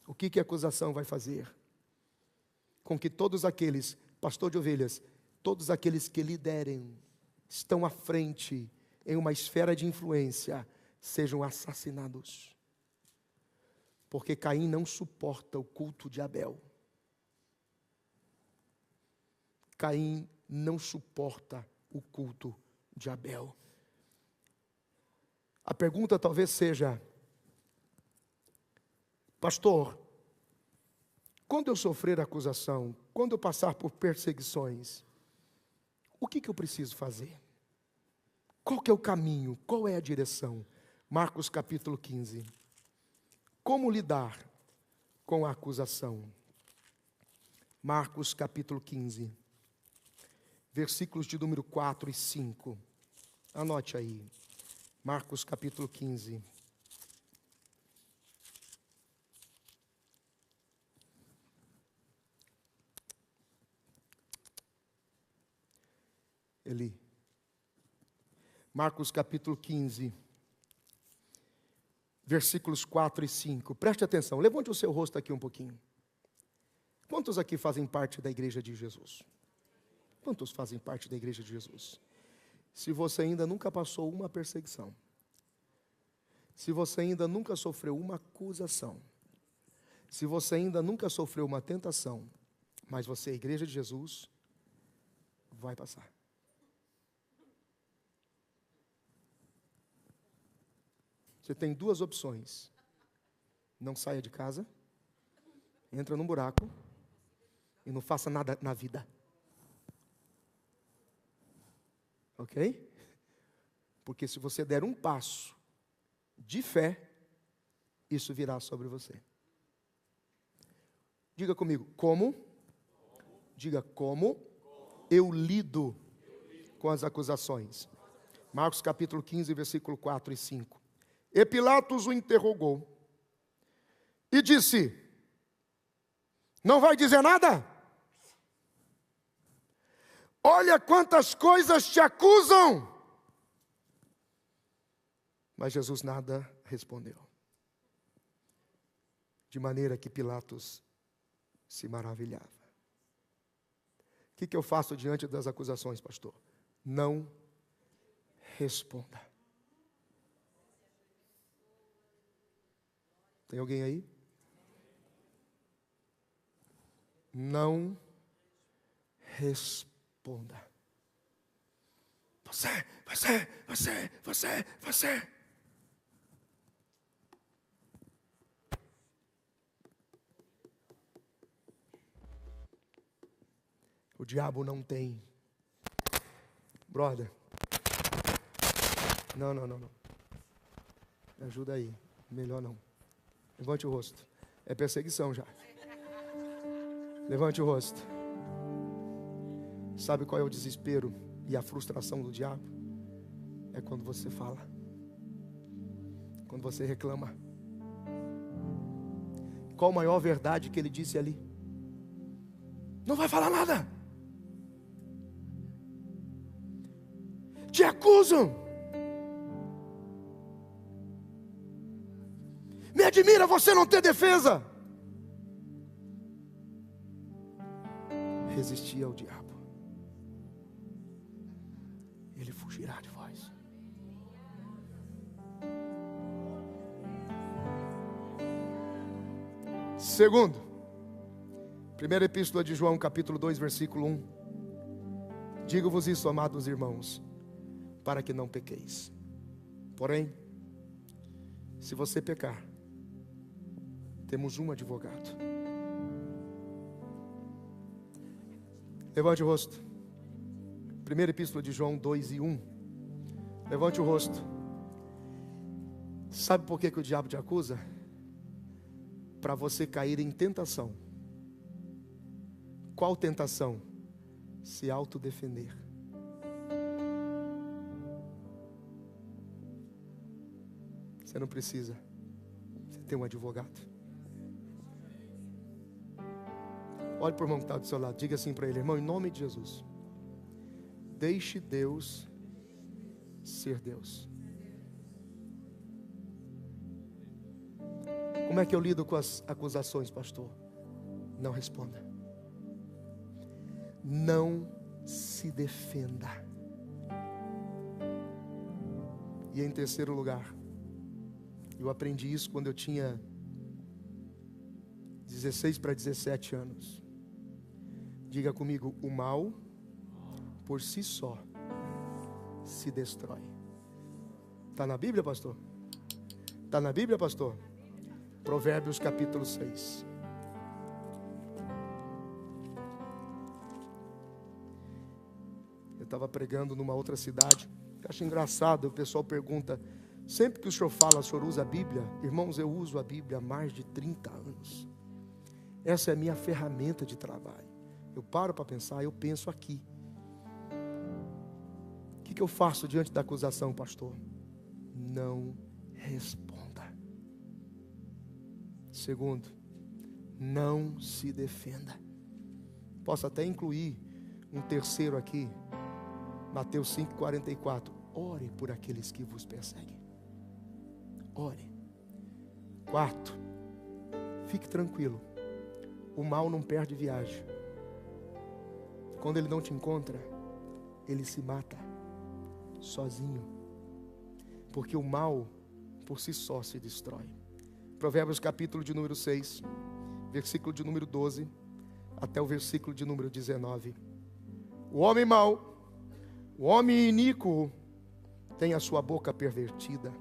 O que a acusação vai fazer? Com que todos aqueles, pastor de ovelhas, todos aqueles que liderem, estão à frente em uma esfera de influência, sejam assassinados. Porque Caim não suporta o culto de Abel. Caim não suporta o culto de Abel. A pergunta talvez seja: pastor, quando eu sofrer acusação, quando eu passar por perseguições, o que eu preciso fazer? Qual que é o caminho? Qual é a direção? Marcos capítulo 15. Como lidar com a acusação? Marcos capítulo 15, versículos de número 4 e 5. Anote aí. Marcos capítulo 15. Eli. Marcos capítulo 15, versículos 4 e 5. Preste atenção, levante o seu rosto aqui um pouquinho. Quantos aqui fazem parte da igreja de Jesus? Quantos fazem parte da igreja de Jesus? Se você ainda nunca passou uma perseguição, se você ainda nunca sofreu uma acusação, se você ainda nunca sofreu uma tentação, mas você é a igreja de Jesus, vai passar. Você tem duas opções: não saia de casa, entra num buraco e não faça nada na vida. Ok? Porque se você der um passo de fé, isso virá sobre você. Diga comigo, como? Diga, como eu lido com as acusações. Marcos capítulo 15, versículo 4 e 5. E Pilatos o interrogou e disse: não vai dizer nada? Olha quantas coisas te acusam. Mas Jesus nada respondeu. De maneira que Pilatos se maravilhava. O que eu faço diante das acusações, pastor? Não responda. Tem alguém aí? Não responda. Você. O diabo não tem. Brother. Não. Me ajuda aí. Melhor não. Levante o rosto. É perseguição já. Levante o rosto. Sabe qual é o desespero e a frustração do diabo? É quando você fala. Quando você reclama. Qual a maior verdade que ele disse ali? Não vai falar nada. Te acusam. Me admira você não ter defesa. Resistir ao diabo, ele fugirá de vós. Segundo, primeira epístola de João, capítulo 2, versículo 1. Digo-vos isso, amados irmãos, para que não pequeis. Porém, se você pecar, temos um advogado. Levante o rosto. Primeira epístola de João 2 e 1. Levante o rosto. Sabe por que o diabo te acusa? Para você cair em tentação. Qual tentação? Se autodefender. Você não precisa. Você tem um advogado. Olhe para o irmão que está do seu lado. Diga assim para ele: irmão, em nome de Jesus, deixe Deus ser Deus. Como é que eu lido com as acusações, pastor? Não responda. Não se defenda. E em terceiro lugar, eu aprendi isso quando eu tinha 16 para 17 anos. Diga comigo: o mal por si só se destrói. Está na Bíblia, pastor? Está na Bíblia, pastor? Provérbios capítulo 6. Eu estava pregando numa outra cidade. Eu acho engraçado, o pessoal pergunta: sempre que o senhor fala, o senhor usa a Bíblia? Irmãos, eu uso a Bíblia há mais de 30 anos. Essa é a minha ferramenta de trabalho. Eu paro para pensar, eu penso aqui. O que eu faço diante da acusação, pastor? Não responda. Segundo, não se defenda. Posso até incluir um terceiro aqui. Mateus 5,44. Ore por aqueles que vos perseguem. Ore. Quarto, fique tranquilo. O mal não perde viagem. Quando ele não te encontra, ele se mata sozinho. Porque o mal por si só se destrói. Provérbios capítulo de número 6, versículo de número 12 até o versículo de número 19. O homem mau, o homem iníquo, tem a sua boca pervertida.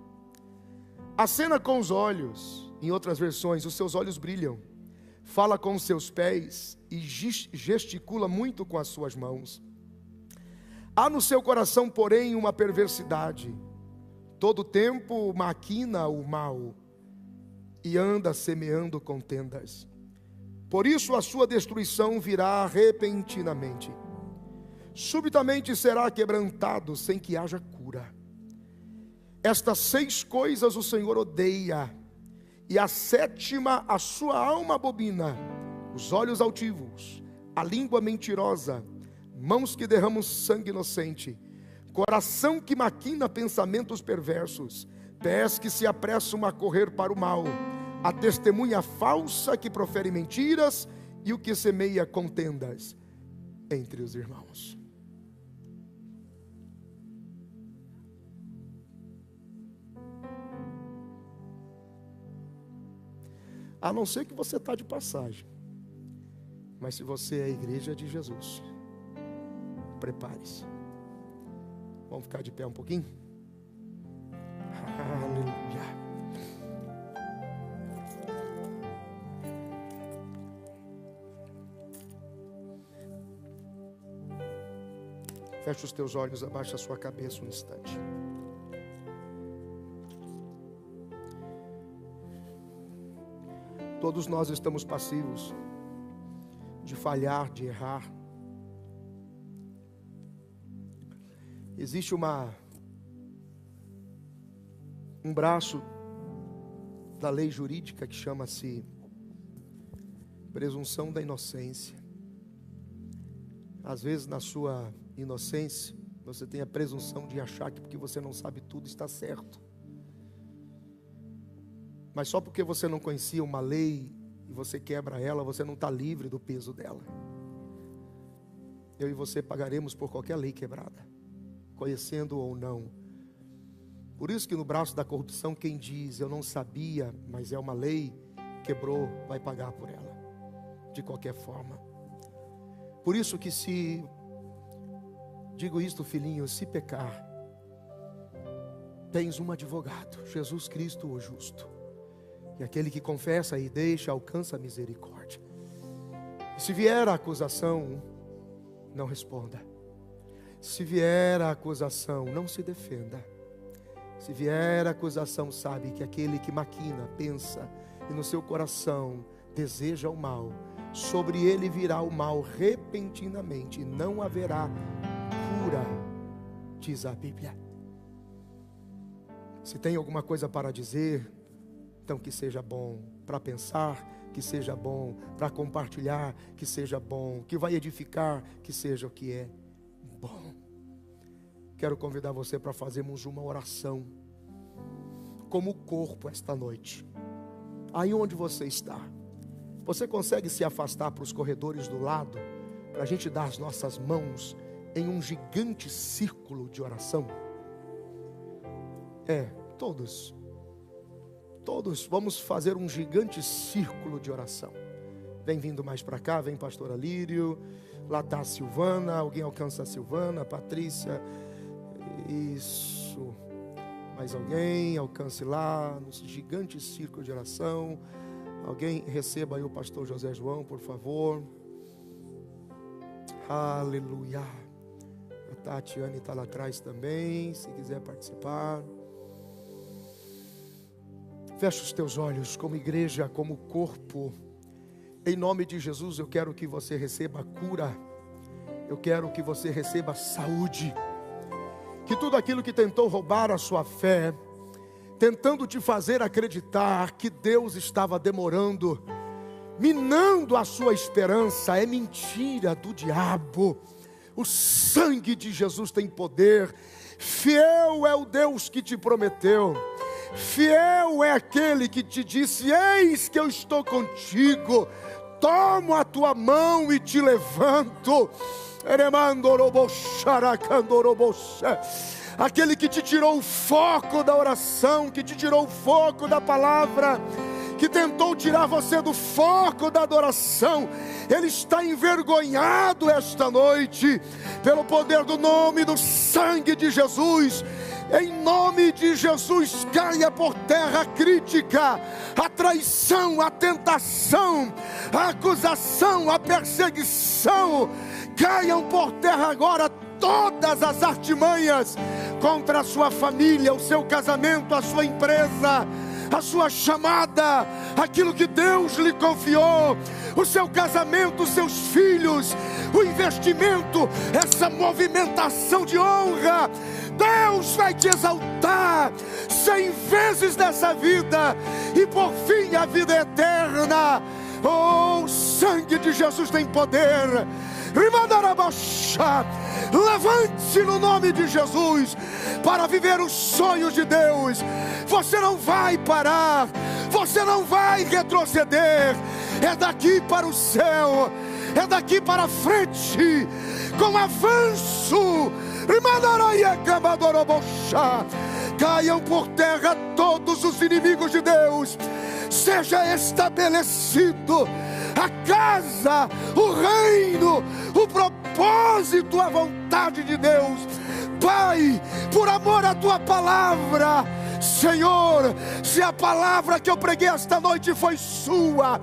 Acena com os olhos, em outras versões, os seus olhos brilham. Fala com os seus pés e gesticula muito com as suas mãos. Há no seu coração, porém, uma perversidade. Todo tempo maquina o mal e anda semeando contendas. Por isso a sua destruição virá repentinamente. Subitamente será quebrantado sem que haja cura. Estas 6 coisas o Senhor odeia, e a 7ª a sua alma abomina: os olhos altivos, a língua mentirosa, mãos que derramam sangue inocente, coração que maquina pensamentos perversos, pés que se apressam a correr para o mal, a testemunha falsa que profere mentiras e o que semeia contendas entre os irmãos. A não ser que você está de passagem. Mas se você é a igreja de Jesus, prepare-se. Vamos ficar de pé um pouquinho? Aleluia. Feche os teus olhos, abaixa a sua cabeça um instante. Todos nós estamos passivos de falhar, de errar. Existe um braço da lei jurídica que chama-se presunção da inocência. Às vezes, na sua inocência, você tem a presunção de achar que porque você não sabe tudo está certo. Mas só porque você não conhecia uma lei e você quebra ela, você não está livre do peso dela. Eu e você pagaremos por qualquer lei quebrada, conhecendo ou não. Por isso que no braço da corrupção, quem diz eu não sabia, mas é uma lei, quebrou, vai pagar por ela, de qualquer forma. Por isso que digo isto, filhinho, se pecar, tens um advogado, Jesus Cristo o justo. E aquele que confessa e deixa, alcança a misericórdia. E se vier a acusação, não responda. Se vier a acusação, não se defenda. Se vier a acusação, sabe que aquele que maquina, pensa, e no seu coração deseja o mal, sobre ele virá o mal repentinamente, e não haverá cura, diz a Bíblia. Se tem alguma coisa para dizer, então que seja bom para pensar, que seja bom para compartilhar, que seja bom, que vai edificar, que seja o que é bom. Quero convidar você para fazermos uma oração como corpo esta noite. aí onde você está, você consegue se afastar para os corredores do lado, para a gente dar as nossas mãos em um gigante círculo de oração? Todos vamos fazer um gigante círculo de oração. Vem vindo mais para cá, vem pastor Alírio, lá está a Silvana, alguém alcança a Silvana, a Patrícia, isso, mais alguém, alcance lá, no gigante círculo de oração. Alguém receba aí o pastor José João, por favor. Aleluia. A Tatiane está lá atrás também, se quiser participar. Fecha os teus olhos, como igreja, como corpo. Em nome de Jesus, eu quero que você receba cura. Eu quero que você receba saúde. Que tudo aquilo que tentou roubar a sua fé, tentando te fazer acreditar que Deus estava demorando, minando a sua esperança, é mentira do diabo. O sangue de Jesus tem poder. Fiel é o Deus que te prometeu. Fiel é aquele que te disse: eis que eu estou contigo, tomo a tua mão e te levanto. Aquele que te tirou o foco da oração, que te tirou o foco da palavra, que tentou tirar você do foco da adoração, ele está envergonhado esta noite, pelo poder do nome, do sangue de Jesus. Em nome de Jesus, caia por terra a crítica, a traição, a tentação, a acusação, a perseguição. Caiam por terra agora todas as artimanhas contra a sua família, o seu casamento, a sua empresa, a sua chamada, aquilo que Deus lhe confiou, o seu casamento, os seus filhos, o investimento, essa movimentação de honra. Deus vai te exaltar 100 vezes nessa vida, e por fim a vida eterna. Oh, o sangue de Jesus tem poder. Levante-se no nome de Jesus para viver os sonhos de Deus. Você não vai parar, você não vai retroceder. É daqui para o céu, é daqui para frente, com avanço. Caiam por terra todos os inimigos de Deus. Seja estabelecido a casa, o reino, o propósito, a vontade de Deus. Pai, por amor à tua palavra, Senhor, se a palavra que eu preguei esta noite foi sua,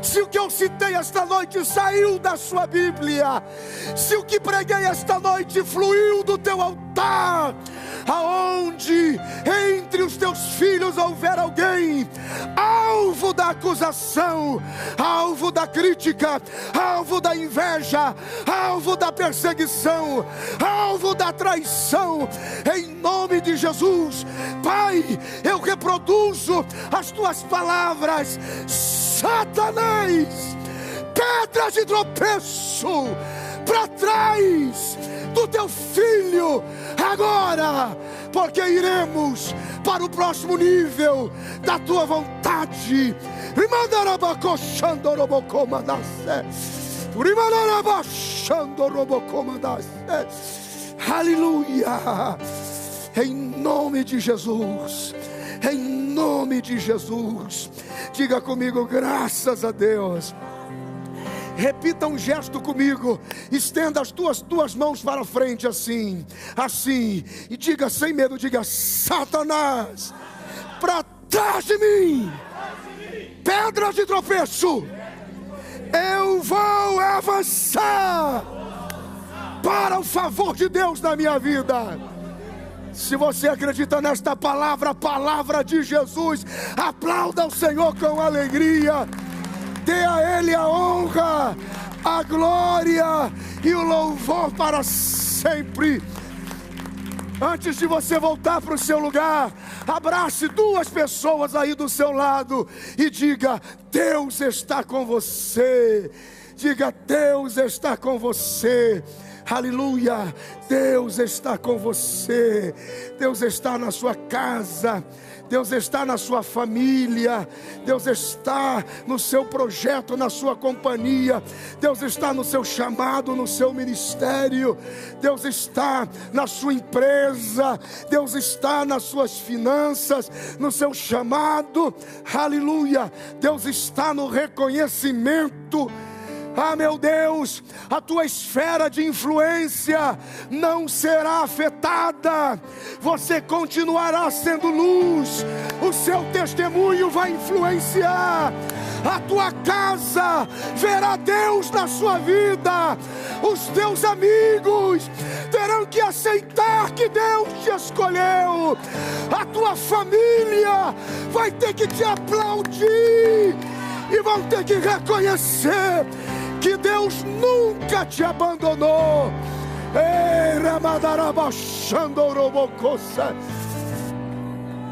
se o que eu citei esta noite saiu da sua Bíblia, se o que preguei esta noite fluiu do teu altar, aonde entre os teus filhos houver alguém alvo da acusação, alvo da crítica, alvo da inveja, alvo da perseguição, alvo da traição, em nome de Jesus, Pai, eu reproduzo as tuas palavras. Satanás, pedra de tropeço para trás do teu filho agora, porque iremos para o próximo nível da tua vontade. Aleluia, em nome de Jesus, em nome de Jesus. Diga comigo: graças a Deus. Repita um gesto comigo. Estenda as tuas mãos para frente, assim, assim, e diga sem medo, diga: Satanás, para trás de mim, pedra de tropeço, eu vou avançar para o favor de Deus na minha vida. Se você acredita nesta palavra, a palavra de Jesus, aplauda o Senhor com alegria. Dê a Ele a honra, a glória e o louvor para sempre. Antes de você voltar para o seu lugar, abrace 2 pessoas aí do seu lado e diga: Deus está com você. Diga: Deus está com você. Aleluia, Deus está com você. Deus está na sua casa, Deus está na sua família, Deus está no seu projeto, na sua companhia, Deus está no seu chamado, no seu ministério, Deus está na sua empresa, Deus está nas suas finanças, no seu chamado. Aleluia, Deus está no reconhecimento. Ah, meu Deus, a tua esfera de influência não será afetada. Você continuará sendo luz. O seu testemunho vai influenciar. A tua casa verá Deus na sua vida. Os teus amigos terão que aceitar que Deus te escolheu. A tua família vai ter que te aplaudir e vão ter que reconhecer que Deus nunca te abandonou.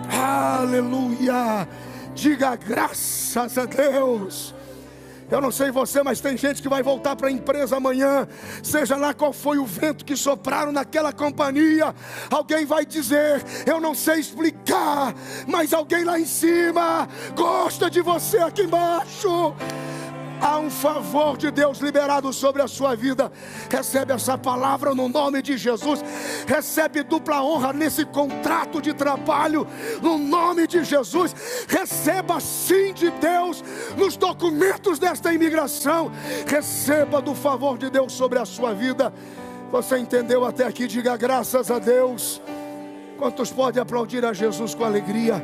Aleluia. Diga graças a Deus. Eu não sei você, mas tem gente que vai voltar para a empresa amanhã, seja lá qual foi o vento que sopraram naquela companhia. Alguém vai dizer: eu não sei explicar, mas alguém lá em cima gosta de você aqui embaixo. Há um favor de Deus liberado sobre a sua vida. Recebe essa palavra no nome de Jesus. Recebe dupla honra nesse contrato de trabalho no nome de Jesus. Receba sim de Deus nos documentos desta imigração. Receba do favor de Deus sobre a sua vida. Você entendeu até aqui? Diga graças a Deus. Quantos podem aplaudir a Jesus com alegria?